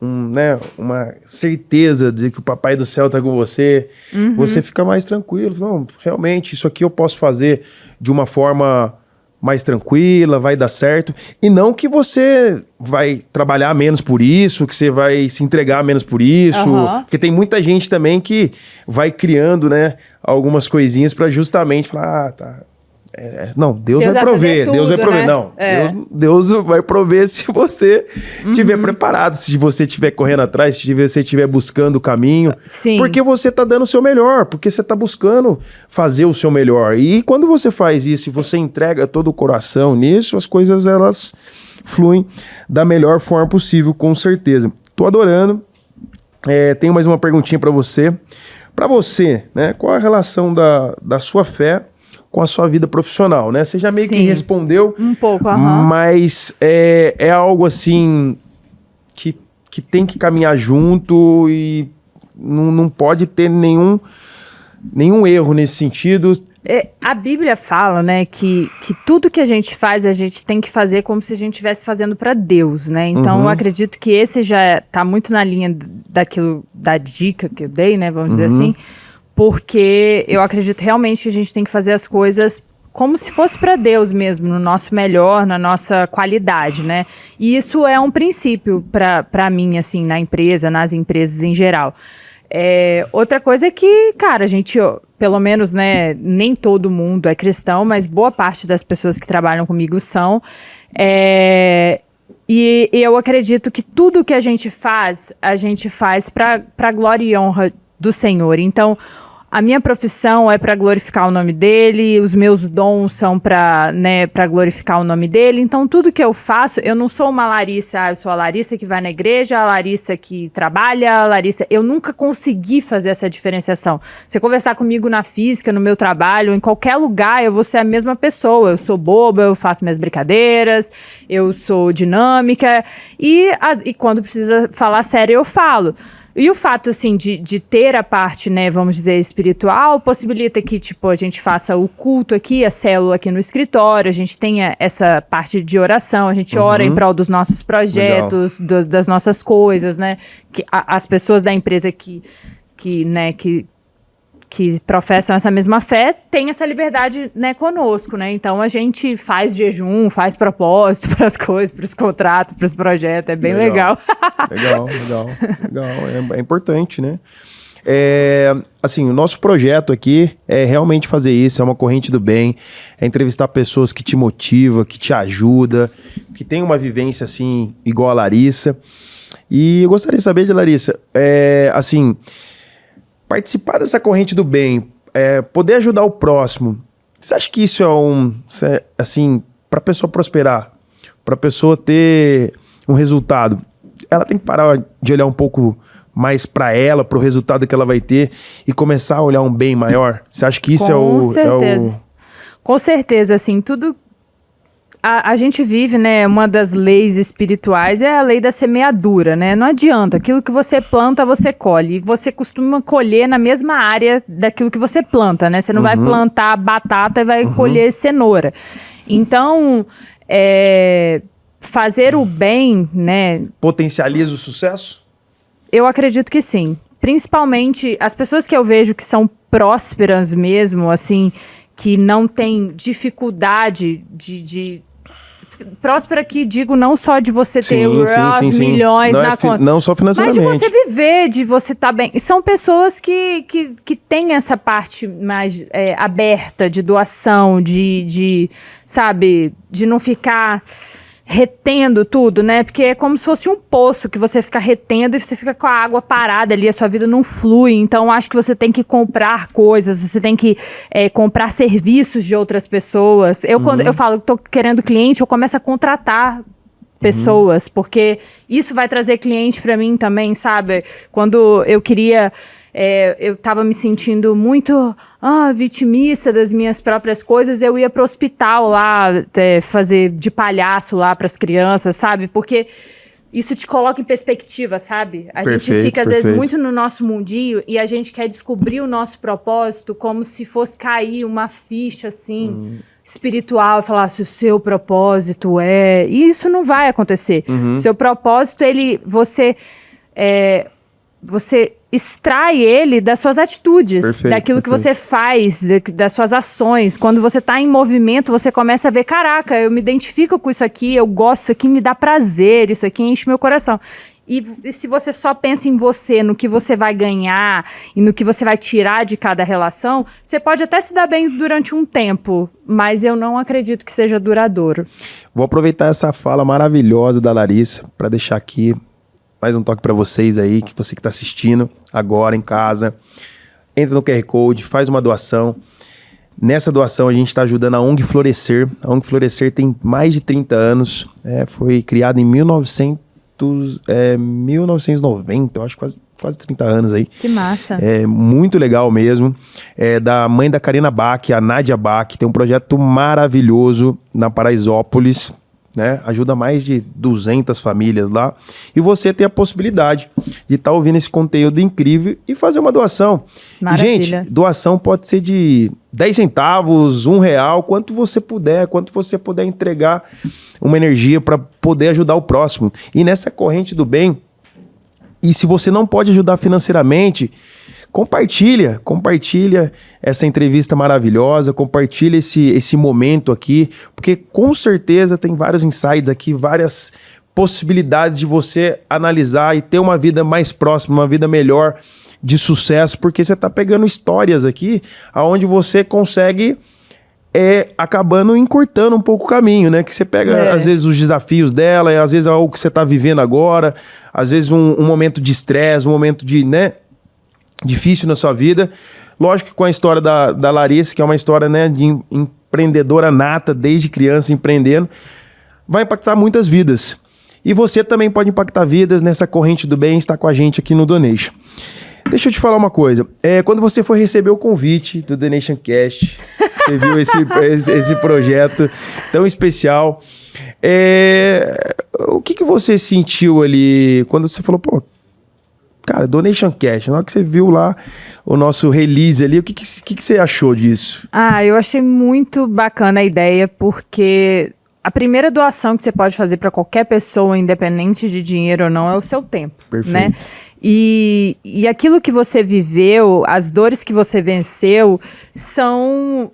né, uma certeza de que o Papai do Céu está com você, você fica mais tranquilo. Não, realmente, isso aqui eu posso fazer de uma forma mais tranquila, vai dar certo. E não que você vai trabalhar menos por isso, que você vai se entregar menos por isso. Porque tem muita gente também que vai criando, né, algumas coisinhas para justamente falar, tá... não, Deus vai prover, tudo, Deus vai prover. Né? Não, Deus vai prover se você estiver preparado, se você estiver correndo atrás, se você estiver buscando o caminho. Sim. Porque você está dando o seu melhor, porque você está buscando fazer o seu melhor. E quando você faz isso e você entrega todo o coração nisso, as coisas elas fluem da melhor forma possível, com certeza. Tô adorando. Tenho mais uma perguntinha para você. Para você, né, qual a relação da sua fé com a sua vida profissional, né? Você já meio que respondeu. Um pouco, mas é algo assim que tem que caminhar junto e não pode ter nenhum erro nesse sentido. A Bíblia fala, né, que tudo que a gente faz, a gente tem que fazer como se a gente estivesse fazendo para Deus, né? Então, eu acredito que esse já tá muito na linha da dica que eu dei, né? Vamos dizer assim. Porque eu acredito realmente que a gente tem que fazer as coisas como se fosse para Deus mesmo, no nosso melhor, na nossa qualidade, né? E isso é um princípio para mim, assim, na empresa, nas empresas em geral. Outra coisa é que, cara, a gente pelo menos, né, nem todo mundo é cristão, mas boa parte das pessoas que trabalham comigo são. E eu acredito que tudo que a gente faz para glória e honra do Senhor. Então, a minha profissão é para glorificar o nome dele, os meus dons são para glorificar o nome dele. Então, tudo que eu faço, eu não sou uma Larissa, eu sou a Larissa que vai na igreja, a Larissa que trabalha, a Larissa... Eu nunca consegui fazer essa diferenciação. Você conversar comigo na física, no meu trabalho, em qualquer lugar, eu vou ser a mesma pessoa. Eu sou boba, eu faço minhas brincadeiras, eu sou dinâmica e quando precisa falar sério, eu falo. E o fato, assim, de ter a parte, né, vamos dizer, espiritual, possibilita que, tipo, a gente faça o culto aqui, a célula aqui no escritório, a gente tenha essa parte de oração, a gente ora em prol dos nossos projetos, das nossas coisas, né, que as pessoas da empresa que professam essa mesma fé, tem essa liberdade, né, conosco, né? Então a gente faz jejum, faz propósito para as coisas, para os contratos, para os projetos, é bem legal. Legal. É importante, né? Assim, o nosso projeto aqui é realmente fazer isso, é uma corrente do bem, é entrevistar pessoas que te motivam, que te ajudam, que tem uma vivência, assim, igual a Larissa. E eu gostaria de saber de Larissa, assim... Participar dessa corrente do bem, poder ajudar o próximo, você acha que isso assim, para a pessoa prosperar, para a pessoa ter um resultado, ela tem que parar de olhar um pouco mais para ela, para o resultado que ela vai ter e começar a olhar um bem maior? Você acha que isso Com certeza. Com certeza, assim, tudo... A gente vive, né, uma das leis espirituais é a lei da semeadura, né? Não adianta, aquilo que você planta, você colhe. E você costuma colher na mesma área daquilo que você planta, né? Você não vai plantar batata e vai colher cenoura. Então, fazer o bem, né... Potencializa o sucesso? Eu acredito que sim. Principalmente as pessoas que eu vejo que são prósperas mesmo, assim, que não têm dificuldade de próspera que digo não só de você ter os milhões não na conta. Não só financeiramente. Mas de você viver, de você estar bem. São pessoas que têm essa parte mais aberta de doação, sabe, de não ficar retendo tudo, né? Porque é como se fosse um poço que você fica retendo e você fica com a água parada ali, a sua vida não flui. Então, acho que você tem que comprar coisas, você tem que comprar serviços de outras pessoas. Quando eu falo que tô querendo cliente, eu começo a contratar pessoas, porque isso vai trazer cliente para mim também, sabe? Quando eu queria... eu tava me sentindo muito vitimista das minhas próprias coisas, eu ia pro hospital lá, fazer de palhaço lá pras crianças, sabe? Porque isso te coloca em perspectiva, sabe? A gente fica, às vezes, muito no nosso mundinho e a gente quer descobrir o nosso propósito como se fosse cair uma ficha, assim... espiritual, e falar se o seu propósito e isso não vai acontecer. Seu propósito, você extrai ele das suas atitudes, daquilo que você faz, das suas ações. Quando você está em movimento, você começa a ver, caraca, eu me identifico com isso aqui, eu gosto, isso aqui me dá prazer, isso aqui enche meu coração. E se você só pensa em você, no que você vai ganhar e no que você vai tirar de cada relação, você pode até se dar bem durante um tempo, mas eu não acredito que seja duradouro. Vou aproveitar essa fala maravilhosa da Larissa para deixar aqui mais um toque para vocês aí, que você que está assistindo agora em casa, entra no QR Code, faz uma doação. Nessa doação a gente está ajudando a ONG Florescer. A ONG Florescer tem mais de 30 anos, foi criada em 1990, eu acho quase 30 anos aí. Que massa. É muito legal mesmo. É da mãe da Karina Bach, a Nádia Bach, tem um projeto maravilhoso na Paraisópolis, né? Ajuda mais de 200 famílias lá. E você tem a possibilidade de estar ouvindo esse conteúdo incrível e fazer uma doação. Maravilha. E, gente, doação pode ser de 10 centavos, R$1, quanto você puder entregar uma energia para poder ajudar o próximo. E nessa corrente do bem, e se você não pode ajudar financeiramente, compartilha essa entrevista maravilhosa, compartilha esse momento aqui, porque com certeza tem vários insights aqui, várias possibilidades de você analisar e ter uma vida mais próxima, uma vida melhor, de sucesso, porque você tá pegando histórias aqui onde você consegue acabando encurtando um pouco o caminho, né? Que você pega, às vezes, os desafios dela, às vezes algo que você tá vivendo agora, às vezes um momento de estresse, um momento de, né, difícil na sua vida. Lógico que com a história da Larissa, que é uma história, né, de empreendedora nata, desde criança empreendendo, vai impactar muitas vidas. E você também pode impactar vidas nessa corrente do bem, está com a gente aqui no Donation. Deixa eu te falar uma coisa. Quando você for receber o convite do Donation Cast, você viu esse projeto tão especial, o que você sentiu ali quando você falou, pô, cara, Donation Cast, na hora que você viu lá o nosso release ali, o que você achou disso? Eu achei muito bacana a ideia, porque a primeira doação que você pode fazer para qualquer pessoa, independente de dinheiro ou não, é o seu tempo. Perfeito. Né? E aquilo que você viveu, as dores que você venceu, são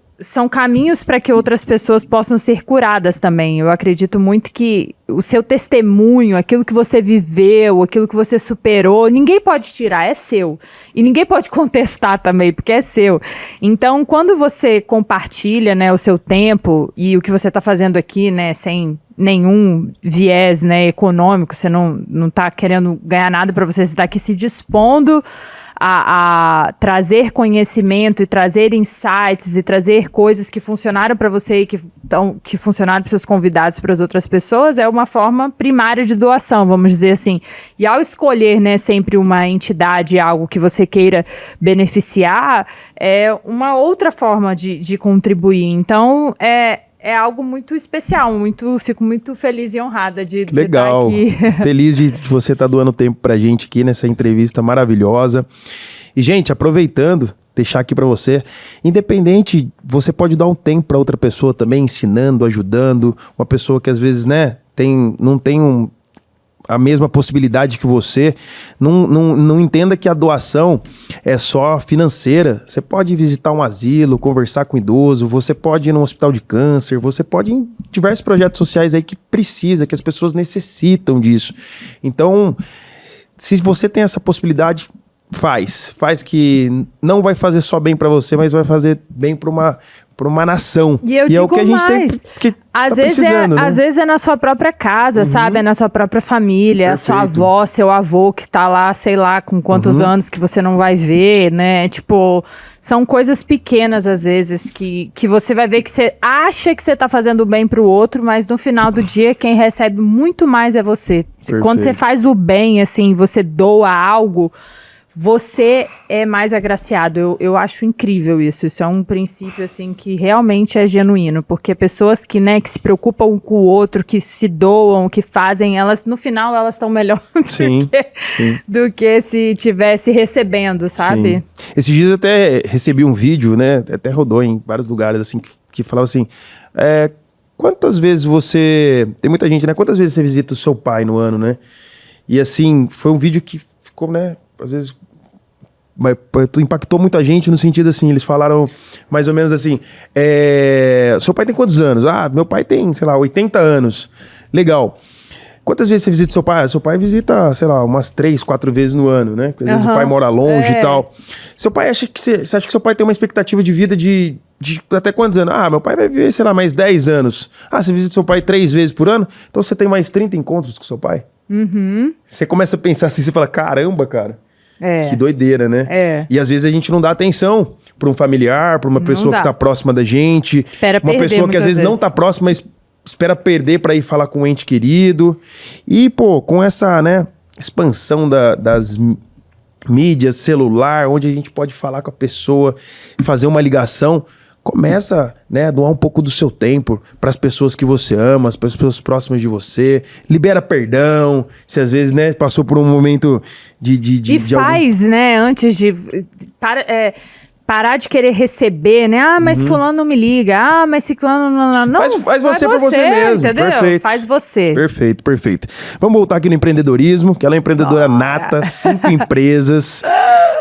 caminhos para que outras pessoas possam ser curadas também. Eu acredito muito que o seu testemunho, aquilo que você viveu, aquilo que você superou, ninguém pode tirar, é seu. E ninguém pode contestar também, porque é seu. Então, quando você compartilha, né, o seu tempo e o que você está fazendo aqui, né, sem nenhum viés, né, econômico, você não está querendo ganhar nada para você estar aqui se dispondo a trazer conhecimento e trazer insights e trazer coisas que funcionaram para você e que funcionaram para seus convidados e para as outras pessoas, é uma forma primária de doação, vamos dizer assim. E ao escolher, né, sempre uma entidade, algo que você queira beneficiar, é uma outra forma de contribuir. Então, é algo muito especial, fico muito feliz e honrada de Legal. estar aqui. Feliz de você estar doando tempo pra gente aqui nessa entrevista maravilhosa. E, gente, aproveitando, deixar aqui pra você, independente, você pode dar um tempo pra outra pessoa também, ensinando, ajudando, uma pessoa que às vezes, né, não tem a mesma possibilidade que você, não entenda que a doação é só financeira. Você pode visitar um asilo, conversar com um idoso, você pode ir num hospital de câncer, você pode ir em diversos projetos sociais aí que que as pessoas necessitam disso. Então, se você tem essa possibilidade, faz que não vai fazer só bem pra você, mas vai fazer bem pra uma nação. E eu digo é o que a gente mais. tem que Às tá vezes precisando, né? Às vezes é na sua própria casa, sabe? É na sua própria família, Perfeito. a sua avó, seu avô que tá lá, sei lá, com quantos anos que você não vai ver, né? Tipo, são coisas pequenas às vezes que você vai ver que você acha que você tá fazendo bem pro outro, mas no final do dia quem recebe muito mais é você. Perfeito. Quando você faz o bem, assim, você doa algo, você é mais agraciado. Eu acho incrível isso. Isso é um princípio, assim, que realmente é genuíno. Porque pessoas que, né, que se preocupam com o outro, que se doam, que fazem, elas, no final, elas estão melhor do que se tivesse recebendo, sabe? Sim. Esses dias eu até recebi um vídeo, né? Até rodou em vários lugares, assim, que falava assim... quantas vezes você... Tem muita gente, né? Quantas vezes você visita o seu pai no ano, né? E, assim, foi um vídeo que ficou, né? Às vezes... Mas impactou muita gente no sentido assim, eles falaram mais ou menos assim, seu pai tem quantos anos? Meu pai tem, sei lá, 80 anos. Legal. Quantas vezes você visita seu pai? Seu pai visita, sei lá, umas 3, 4 vezes no ano, né? Porque às vezes o pai mora longe e tal. Seu pai você acha que seu pai tem uma expectativa de vida de até quantos anos? Meu pai vai viver, sei lá, mais 10 anos. Você visita seu pai 3 vezes por ano? Então você tem mais 30 encontros com seu pai? Você começa a pensar assim, você fala, caramba, cara. Que doideira, né? E às vezes a gente não dá atenção para um familiar, para uma pessoa que tá próxima da gente. Espera uma perder, pessoa que às vezes não tá próxima, mas espera perder para ir falar com um ente querido. E, pô, com essa, né, expansão das mídias, celular, onde a gente pode falar com a pessoa, fazer uma ligação, começa, né, a doar um pouco do seu tempo para as pessoas que você ama, para as pessoas próximas de você. Libera perdão, se às vezes, né, passou por um momento de faz, né, antes de... parar de querer receber, né? Mas fulano não me liga. Mas ciclano não. Faz você por você mesmo. Entendeu? Perfeito. Faz você. Perfeito. Vamos voltar aqui no empreendedorismo, que ela é empreendedora nata, 5 empresas.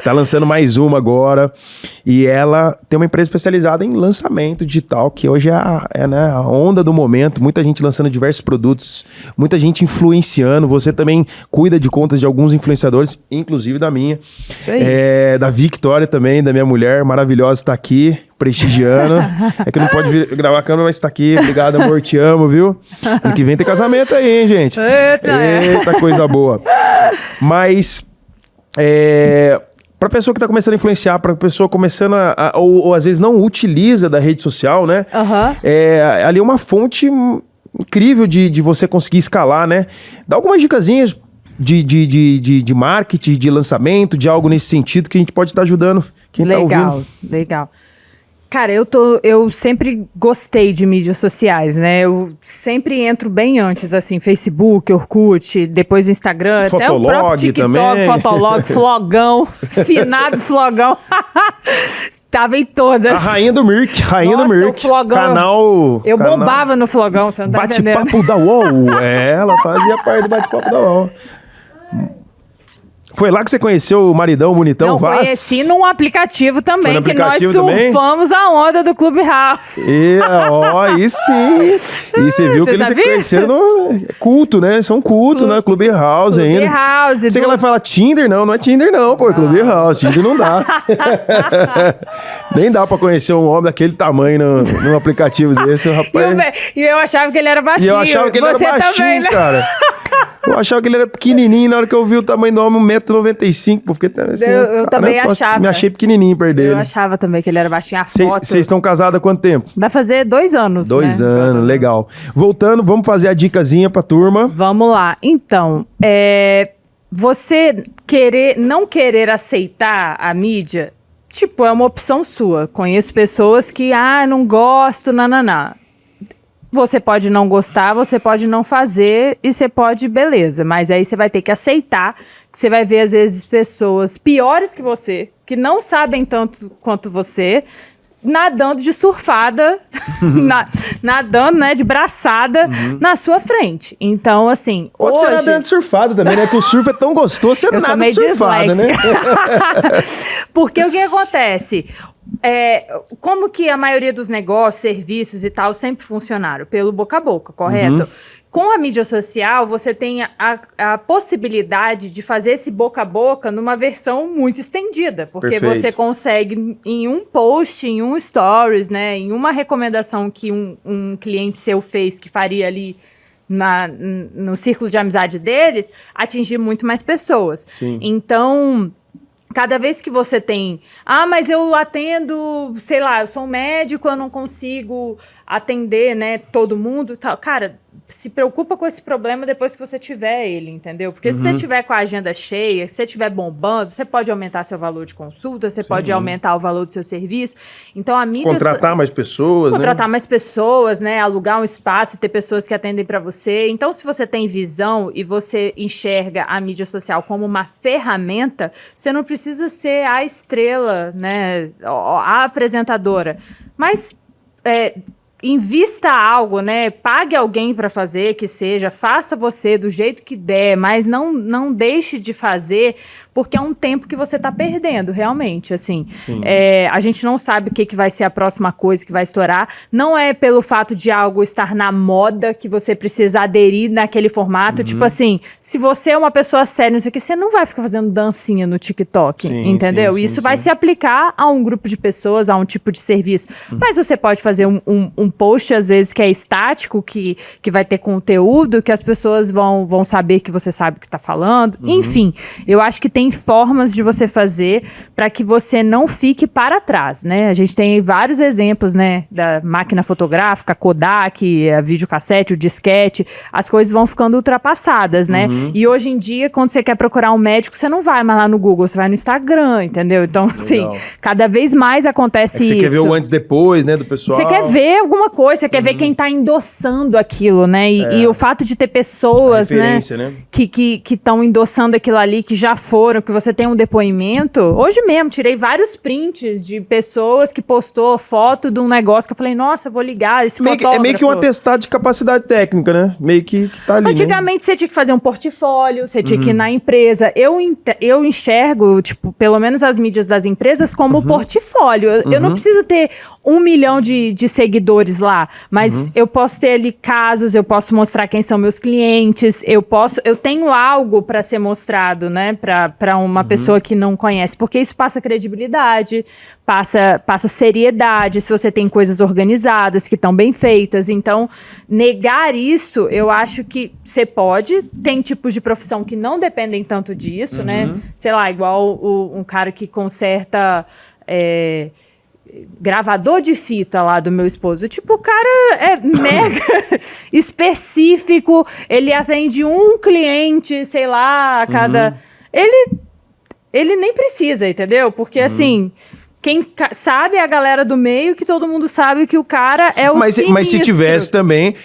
Tá lançando mais uma agora. E ela tem uma empresa especializada em lançamento digital, que hoje é né, a onda do momento. Muita gente lançando diversos produtos, muita gente influenciando. Você também cuida de contas de alguns influenciadores, inclusive da minha. Isso aí. Da Victoria também, da minha mulher maravilhosa, está aqui, prestigiando. É que não pode gravar a câmera, mas está aqui. Obrigado, amor, te amo, viu? Ano que vem tem casamento aí, hein, gente? Eita, coisa boa. Mas, pra pessoa que tá começando a influenciar, pra pessoa começando ou às vezes não utiliza da rede social, né? Ali é uma fonte incrível de você conseguir escalar, né? Dá algumas dicasinhas de marketing, de lançamento, de algo nesse sentido que a gente pode estar ajudando quem tá ouvindo. Legal. Cara, eu sempre gostei de mídias sociais, né? Eu sempre entro bem antes, assim, Facebook, Orkut, depois Instagram, Fotolog, até o próprio TikTok, também. Fotolog, Flogão, finado Flogão. Tava em todas. A rainha do Mirk, O Flogão, canal... Eu bombava no Flogão, você não tá entendendo. Bate-papo da UOL. Ela fazia parte do bate-papo da UOL. Foi lá que você conheceu o maridão bonitão, Não, Vaz? conheci num aplicativo também, no que aplicativo nós também? surfamos a onda do Clubhouse. Aí sim. E você viu que eles se sabia? conheceram no culto, né? São culto, né? Clubhouse ainda. Clubhouse. Você que ela fala Tinder? Não é Tinder não, pô. É Clubhouse. Tinder não dá. Nem dá pra conhecer um homem daquele tamanho num aplicativo desse, rapaz. E eu achava que ele era baixinho. E eu achava que ele era baixinho, também, né? cara. Eu achava que ele era pequenininho. Na hora que eu vi o tamanho do homem, 1,95 m, pô, fiquei assim, eu também achava. Me achei pequenininho perto dele. Eu achava também que ele era baixinho. A foto. Vocês estão casados há quanto tempo? Vai fazer 2 anos, 2 né? anos, legal. Voltando, vamos fazer a dicasinha pra turma. Vamos lá. Então, você não querer aceitar a mídia, tipo, é uma opção sua. Conheço pessoas que, não gosto, nananá. Você pode não gostar, você pode não fazer e você pode, beleza. Mas aí você vai ter que aceitar que você vai ver, às vezes, pessoas piores que você, que não sabem tanto quanto você, nadando de surfada, nadando, né, de braçada na sua frente. Então, assim, Pode ser nadando de surfada também, né? Que o surf é tão gostoso, você nada de surfada, né? Porque o que acontece? Como que a maioria dos negócios, serviços e tal sempre funcionaram? Pelo boca a boca, correto? Com a mídia social, você tem a possibilidade de fazer esse boca a boca numa versão muito estendida, porque Perfeito. você consegue em um post, em um stories, né, em uma recomendação que um cliente seu fez que faria ali no círculo de amizade deles, atingir muito mais pessoas. Sim. Então, cada vez que você tem... mas eu atendo, sei lá, eu sou um médico, eu não consigo atender, né, todo mundo. Tal. Cara, se preocupa com esse problema depois que você tiver ele, entendeu? Porque se você tiver com a agenda cheia, se você estiver bombando, você pode aumentar seu valor de consulta, você pode aumentar o valor do seu serviço. Então, a mídia... Contratar mais pessoas, Contratar mais pessoas, né? Alugar um espaço, ter pessoas que atendem para você. Então, se você tem visão e você enxerga a mídia social como uma ferramenta, você não precisa ser a estrela, né? A apresentadora. Mas... invista algo, né? Pague alguém para fazer, que seja, faça você do jeito que der, mas não deixe de fazer, porque é um tempo que você está perdendo, realmente, assim. A gente não sabe o que vai ser a próxima coisa que vai estourar. Não é pelo fato de algo estar na moda que você precisa aderir naquele formato. Tipo assim, se você é uma pessoa séria, não sei o que, você não vai ficar fazendo dancinha no TikTok, entendeu? Sim, Isso vai se aplicar a um grupo de pessoas, a um tipo de serviço. Mas você pode fazer um post, às vezes, que é estático, que vai ter conteúdo, que as pessoas vão saber que você sabe o que está falando. Enfim, eu acho que tem formas de você fazer para que você não fique para trás, né? A gente tem vários exemplos, né? Da máquina fotográfica, Kodak, a videocassete, o disquete. As coisas vão ficando ultrapassadas, né? E hoje em dia, quando você quer procurar um médico, você não vai mais lá no Google, você vai no Instagram, entendeu? Então, assim, cada vez mais acontece isso. Você quer ver o antes e depois, né, do pessoal. Você quer ver alguma alguma coisa, você quer ver quem tá endossando aquilo, né? E o fato de ter pessoas, né? Que estão endossando aquilo ali, que já foram, que você tem um depoimento. Hoje mesmo, tirei vários prints de pessoas que postou foto de um negócio que eu falei, nossa, vou ligar esse fotógrafo. É meio que um atestado de capacidade técnica, né? Meio que tá ali, antigamente, você tinha que fazer um portfólio, você tinha que ir na empresa. Eu enxergo, tipo, pelo menos as mídias das empresas como portfólio. Eu não preciso ter 1 milhão de seguidores lá, mas eu posso ter ali casos, eu posso mostrar quem são meus clientes, eu tenho algo para ser mostrado, né, para uma pessoa que não conhece, porque isso passa credibilidade, passa seriedade, se você tem coisas organizadas, que estão bem feitas. Então, negar isso, eu acho que você pode, tem tipos de profissão que não dependem tanto disso, né, sei lá, igual um cara que conserta gravador de fita lá do meu esposo. Tipo, o cara é mega específico, ele atende um cliente, sei lá, a cada... Ele nem precisa, entendeu? Porque, assim, quem sabe é a galera do meio, que todo mundo sabe que o cara é o sinistro. Mas se tivesse também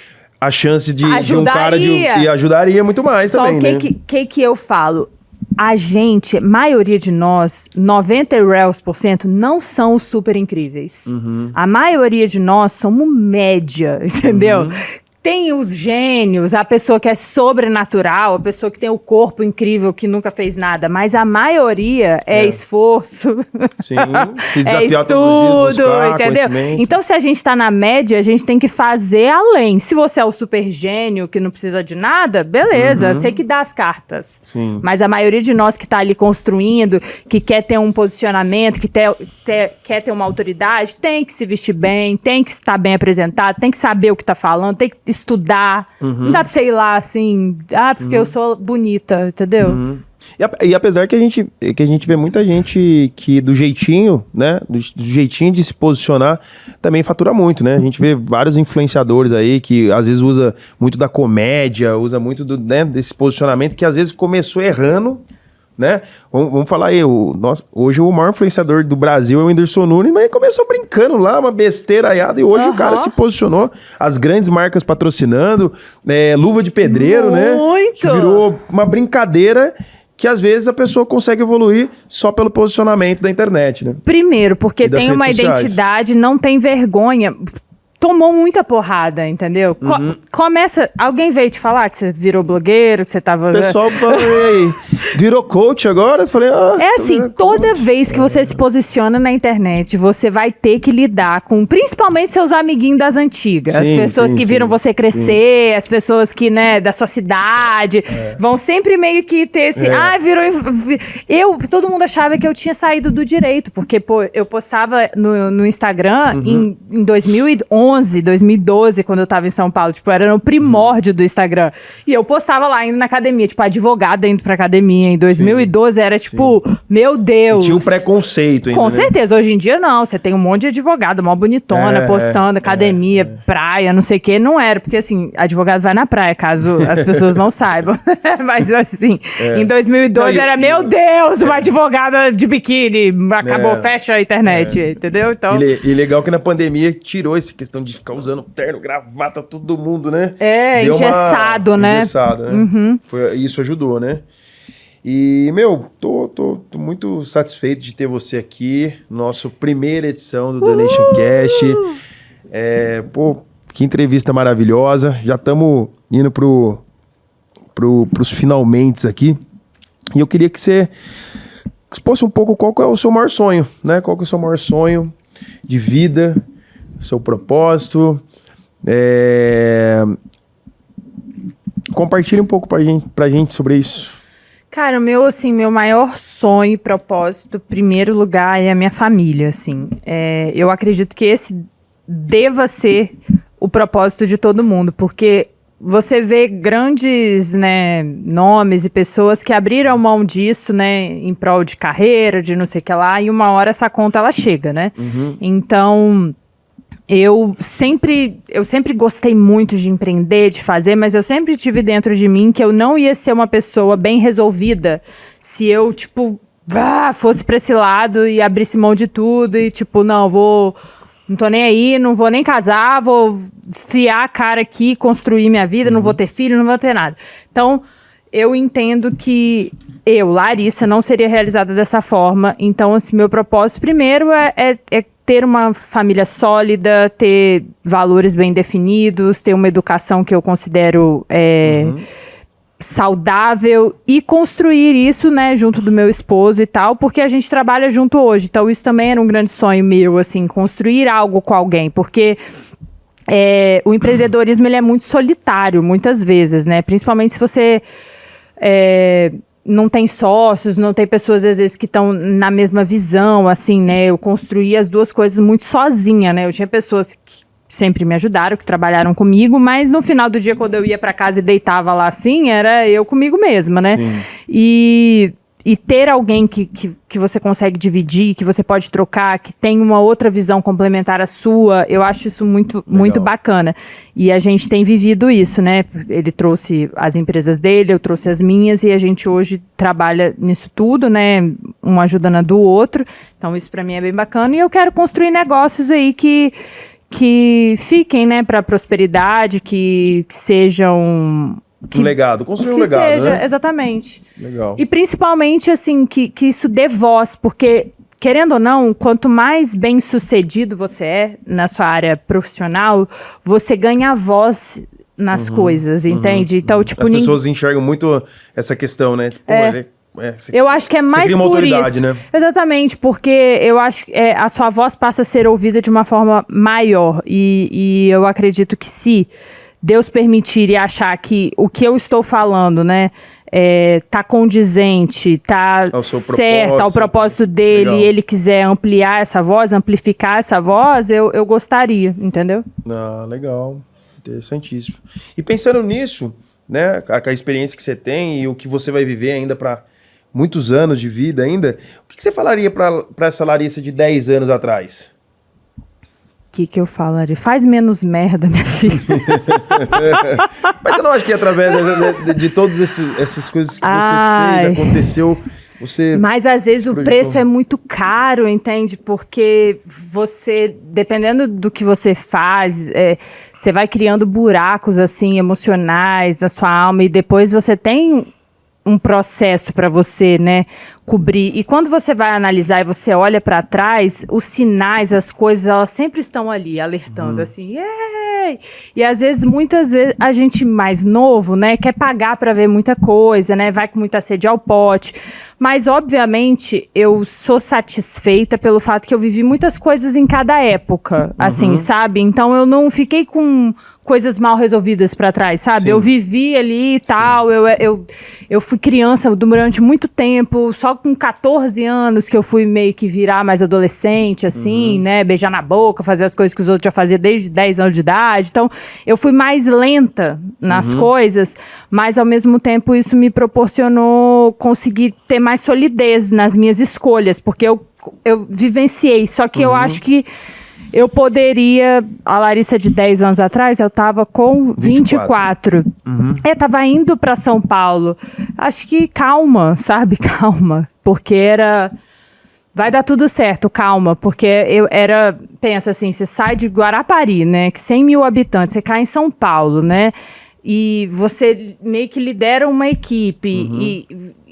a chance de um cara e ajudaria muito mais também, né? Só o que eu falo? A gente, maioria de nós, 90% não são super incríveis. A maioria de nós somos média, entendeu? Tem os gênios, a pessoa que é sobrenatural, a pessoa que tem o corpo incrível, que nunca fez nada. Mas a maioria é esforço. Sim, se desafiar todos os dias, buscar entendeu? Então, se a gente tá na média, a gente tem que fazer além. Se você é o super gênio, que não precisa de nada, beleza, você que dá as cartas. Sim. Mas a maioria de nós que tá ali construindo, que quer ter um posicionamento, que quer ter uma autoridade, tem que se vestir bem, tem que estar bem apresentado, tem que saber o que tá falando, tem que estudar. Não dá pra você ir lá assim, porque eu sou bonita, entendeu? E apesar que a gente vê muita gente que do jeitinho, né? Do jeitinho de se posicionar, também fatura muito, né? A gente vê vários influenciadores aí que às vezes usa muito da comédia, usa muito desse posicionamento que às vezes começou errando, né? Vamos falar aí, hoje o maior influenciador do Brasil é o Whindersson Nunes, mas ele começou brincando lá, uma besteira aiada, e hoje o cara se posicionou, as grandes marcas patrocinando, luva de pedreiro, né? Que virou uma brincadeira que às vezes a pessoa consegue evoluir só pelo posicionamento da internet, né? Primeiro, porque tem uma identidade, não tem vergonha. Tomou muita porrada, entendeu? Começa... Alguém veio te falar que você virou blogueiro, que você tava... O pessoal falou, virou coach agora? Eu falei, é assim, toda vez que você se posiciona na internet, você vai ter que lidar com, principalmente, seus amiguinhos das antigas. As pessoas que viram você crescer, as pessoas que, né, da sua cidade, vão sempre meio que ter esse... Todo mundo achava que eu tinha saído do direito, porque, pô, eu postava no Instagram em 2011, 2012, quando eu tava em São Paulo. Tipo, era no primórdio do Instagram. E eu postava lá, indo na academia. Tipo, advogada indo pra academia. Em 2012 era tipo, meu Deus. E tinha um preconceito ainda, com certeza. Hoje em dia, não. Você tem um monte de advogado, mó bonitona, postando academia, praia, não sei o quê. Não era, porque assim, advogado vai na praia, caso as pessoas não saibam. Mas assim, em 2012 era, meu Deus, uma advogada de biquíni. Acabou, fecha a internet, entendeu? Então... E legal que na pandemia tirou essa questão de ficar usando terno, gravata, todo mundo, né? Deu engessado, né? Engessado, né? Isso ajudou, né? E, meu, tô muito satisfeito de ter você aqui. Nossa primeira edição do Donation Cast. Que entrevista maravilhosa. Já estamos indo pros finalmente aqui. E eu queria que você expôsse um pouco qual que é o seu maior sonho, né? Qual que é o seu maior sonho de vida, seu propósito. Compartilhe um pouco pra gente sobre isso. Cara, meu maior sonho e propósito, primeiro lugar, é a minha família, assim. Eu acredito que esse deva ser o propósito de todo mundo, porque você vê grandes, né, nomes e pessoas que abriram mão disso, né, em prol de carreira, de não sei o que lá, e uma hora essa conta, ela chega, né? Então... Eu sempre gostei muito de empreender, de fazer, mas eu sempre tive dentro de mim que eu não ia ser uma pessoa bem resolvida se eu, tipo, fosse pra esse lado e abrisse mão de tudo e, tipo, não, vou Não tô nem aí, não vou nem casar, vou fiar a cara aqui, construir minha vida, não vou ter filho, não vou ter nada. Então, eu entendo que eu, Larissa, não seria realizada dessa forma. Então, assim, meu propósito primeiro é ter uma família sólida, ter valores bem definidos, ter uma educação que eu considero saudável e construir isso, né, junto do meu esposo e tal, porque a gente trabalha junto hoje. Então, isso também era um grande sonho meu, assim, construir algo com alguém, porque o empreendedorismo, ele é muito solitário, muitas vezes, né, principalmente se você não tem sócios, não tem pessoas, às vezes, que estão na mesma visão, assim, né, eu construí as duas coisas muito sozinha, né, eu tinha pessoas que sempre me ajudaram, que trabalharam comigo, mas no final do dia, quando eu ia para casa e deitava lá assim, era eu comigo mesma, né? E ter alguém que você consegue dividir, que você pode trocar, que tem uma outra visão complementar à sua, eu acho isso muito bacana. E a gente tem vivido isso, né? Ele trouxe as empresas dele, eu trouxe as minhas, e a gente hoje trabalha nisso tudo, né? Um ajudando a do outro. Então isso para mim é bem bacana. E eu quero construir negócios aí que fiquem, né, para prosperidade, que sejam... Um legado, construir um legado, seja, né? Exatamente. Legal. E principalmente, assim, que isso dê voz, porque, querendo ou não, quanto mais bem-sucedido você é na sua área profissional, você ganha voz nas coisas, entende? Então, tipo... As pessoas enxergam muito essa questão, né? Pô, eu acho que é mais cria uma por autoridade, isso. Né? Exatamente, porque eu acho que a sua voz passa a ser ouvida de uma forma maior. E eu acredito que se Deus permitir e achar que o que eu estou falando, né, tá condizente, tá certo ao propósito dele, e ele quiser ampliar essa voz, amplificar essa voz, eu gostaria, entendeu? Ah, legal. Interessantíssimo. E pensando nisso, né, com a experiência que você tem e o que você vai viver ainda para muitos anos de vida ainda, o que você falaria para essa Larissa de 10 anos atrás? O que eu falaria? Faz menos merda, minha filha. Mas eu não acho que através de todas essas coisas que você fez, aconteceu, você... Mas às vezes o preço é muito caro, entende? Porque você, dependendo do que você faz, você vai criando buracos, assim, emocionais na sua alma, e depois você tem um processo para você, né, cobrir. E quando você vai analisar e você olha para trás, os sinais, as coisas, elas sempre estão ali, alertando, assim, yay! E às vezes, muitas vezes, a gente mais novo, né, quer pagar para ver muita coisa, né, vai com muita sede ao pote. Mas, obviamente, eu sou satisfeita pelo fato que eu vivi muitas coisas em cada época, assim, sabe? Então, eu não fiquei com coisas mal resolvidas para trás, sabe? Sim. Eu vivi ali e tal, eu fui criança durante muito tempo, só com 14 anos que eu fui meio que virar mais adolescente, assim, né? Beijar na boca, fazer as coisas que os outros já faziam desde 10 anos de idade. Então, eu fui mais lenta nas coisas, mas ao mesmo tempo isso me proporcionou conseguir ter mais solidez nas minhas escolhas, porque eu vivenciei, só que eu acho que eu poderia... A Larissa de 10 anos atrás, eu tava com 24. Eu tava indo para São Paulo. Acho que calma, sabe? Calma. Porque era... Vai dar tudo certo, calma. Porque eu era... Pensa assim, você sai de Guarapari, né? Que 100 mil habitantes. Você cai em São Paulo, né? E você meio que lidera uma equipe. E...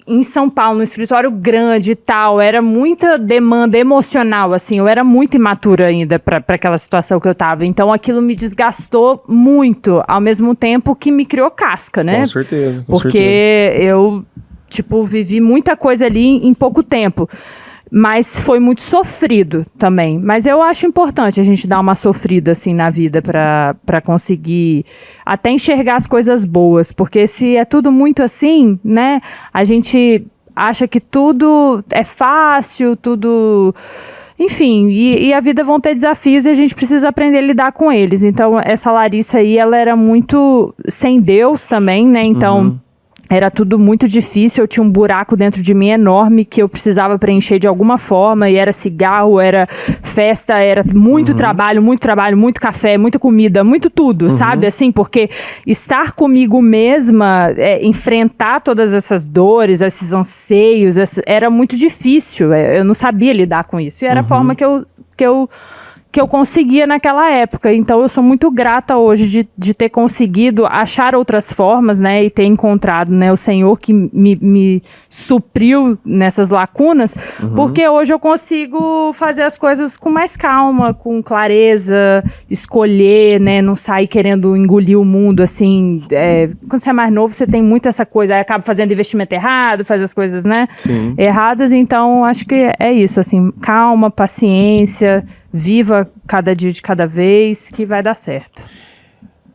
em São Paulo, no escritório grande e tal, era muita demanda emocional, assim, eu era muito imatura ainda para aquela situação que eu tava, então aquilo me desgastou muito, ao mesmo tempo que me criou casca, né? Com certeza, Porque eu, tipo, vivi muita coisa ali em pouco tempo. Mas foi muito sofrido também. Mas eu acho importante a gente dar uma sofrida, assim, na vida para conseguir até enxergar as coisas boas. Porque se é tudo muito assim, né? A gente acha que tudo é fácil, tudo... Enfim, e a vida vão ter desafios e a gente precisa aprender a lidar com eles. Então, essa Larissa aí, ela era muito sem Deus também, né? Então... Era tudo muito difícil, eu tinha um buraco dentro de mim enorme que eu precisava preencher de alguma forma, e era cigarro, era festa, era muito trabalho, muito café, muita comida, muito tudo, sabe? Assim, porque estar comigo mesma, enfrentar todas essas dores, esses anseios, era muito difícil, eu não sabia lidar com isso. E era a forma que que eu conseguia naquela época. Então, eu sou muito grata hoje de ter conseguido achar outras formas, né? E ter encontrado, né, o Senhor que me supriu nessas lacunas, porque hoje eu consigo fazer as coisas com mais calma, com clareza, escolher, né? Não sair querendo engolir o mundo, assim. Quando você é mais novo, você tem muito essa coisa, aí acaba fazendo investimento errado, faz as coisas, né? Sim. Erradas. Então, acho que é isso, assim, calma, paciência, viva cada dia de cada vez, que vai dar certo.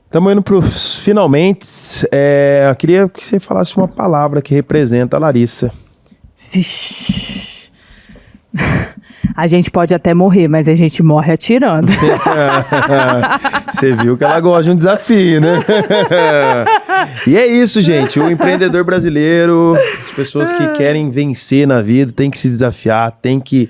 Estamos indo para os finalmente. Eu queria que você falasse uma palavra que representa a Larissa. Vixe. A gente pode até morrer, mas a gente morre atirando. Você viu que ela gosta de um desafio, né? E é isso, gente. O empreendedor brasileiro, as pessoas que querem vencer na vida, tem que se desafiar, tem que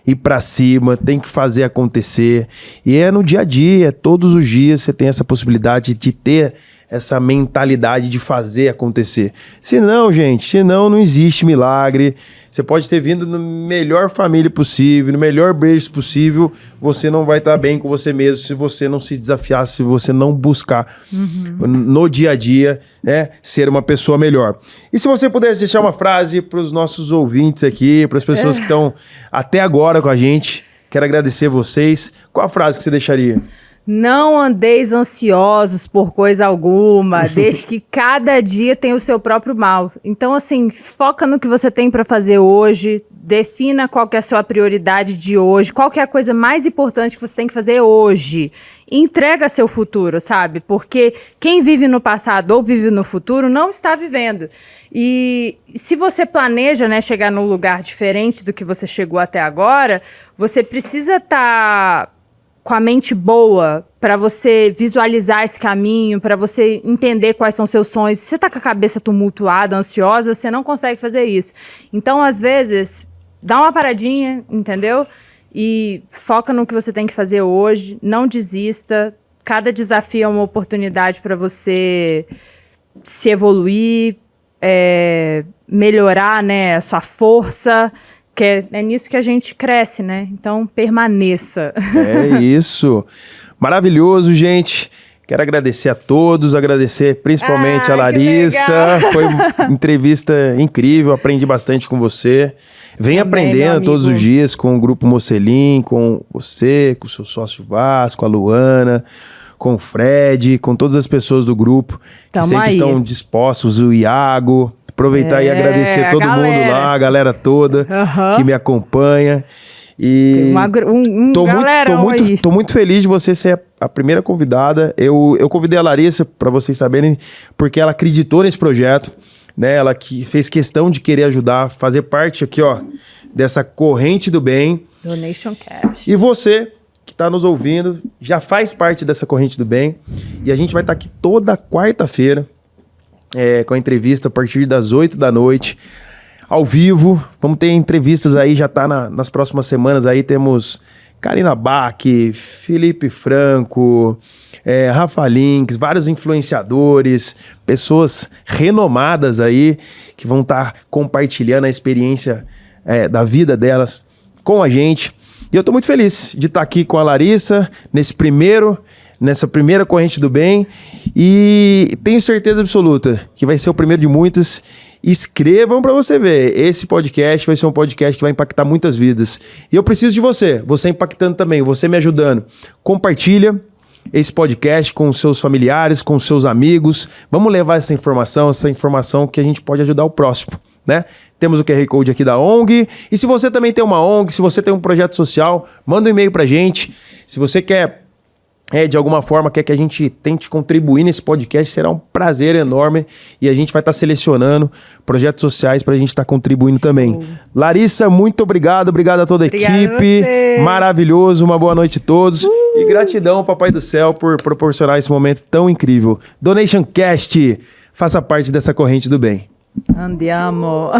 ir pra cima, tem que fazer acontecer. E é no dia a dia, todos os dias você tem essa possibilidade de ter essa mentalidade de fazer acontecer. Senão, gente, senão não existe milagre. Você pode ter vindo na melhor família possível, no melhor berço possível, você não vai estar bem com você mesmo se você não se desafiar, se você não buscar no dia a dia, né, ser uma pessoa melhor. E se você pudesse deixar uma frase para os nossos ouvintes aqui, para as pessoas que estão até agora com a gente, quero agradecer vocês. Qual a frase que você deixaria? Não andeis ansiosos por coisa alguma, desde que cada dia tem o seu próprio mal. Então, assim, foca no que você tem para fazer hoje, defina qual que é a sua prioridade de hoje, qual que é a coisa mais importante que você tem que fazer hoje. Entrega seu futuro, sabe? Porque quem vive no passado ou vive no futuro não está vivendo. E se você planeja, né, chegar num lugar diferente do que você chegou até agora, você precisa estar com a mente boa para você visualizar esse caminho, para você entender quais são seus sonhos. Se você tá com a cabeça tumultuada, ansiosa, você não consegue fazer isso. Então, às vezes, dá uma paradinha, entendeu? E foca no que você tem que fazer hoje, não desista. Cada desafio é uma oportunidade para você se evoluir, melhorar, né, a sua força, que é nisso que a gente cresce, né? Então, permaneça. É isso. Maravilhoso, gente. Quero agradecer a todos, agradecer principalmente a Larissa. Foi uma entrevista incrível, aprendi bastante com você. Vem aprendendo todos os dias com o Grupo Mocelin, com você, com o seu sócio Vasco, a Luana, com o Fred, com todas as pessoas do grupo que sempre estão dispostos, o Iago. Aproveitar e agradecer todo mundo lá, a galera toda que me acompanha. E tô muito feliz de você ser a primeira convidada. Eu convidei a Larissa, para vocês saberem, porque ela acreditou nesse projeto, né? Ela que fez questão de querer ajudar, fazer parte aqui, ó, dessa corrente do bem. Donation Cash. E você que está nos ouvindo já faz parte dessa corrente do bem. E a gente vai estar aqui toda quarta-feira, com a entrevista a partir das 8 da noite, ao vivo. Vamos ter entrevistas aí, já tá nas próximas semanas aí, temos Karina Bach, Felipe Franco, Rafa Links, vários influenciadores, pessoas renomadas aí, que vão estar compartilhando a experiência da vida delas com a gente. E eu tô muito feliz de estar aqui com a Larissa, nessa primeira corrente do bem, e tenho certeza absoluta que vai ser o primeiro de muitas. Inscrevam para você ver. Esse podcast vai ser um podcast que vai impactar muitas vidas. E eu preciso de você impactando também, você me ajudando. Compartilha esse podcast com os seus familiares, com os seus amigos. Vamos levar essa informação que a gente pode ajudar o próximo, né? Temos o QR Code aqui da ONG. E se você também tem uma ONG, se você tem um projeto social, manda um e-mail pra gente. Se você quer de alguma forma quer que a gente tente contribuir nesse podcast, será um prazer enorme e a gente vai estar selecionando projetos sociais para a gente estar contribuindo também. Larissa, muito obrigado a toda a equipe, maravilhoso, uma boa noite a todos e gratidão, Papai do Céu, por proporcionar esse momento tão incrível. Donation Cast, faça parte dessa corrente do bem. Andiamo.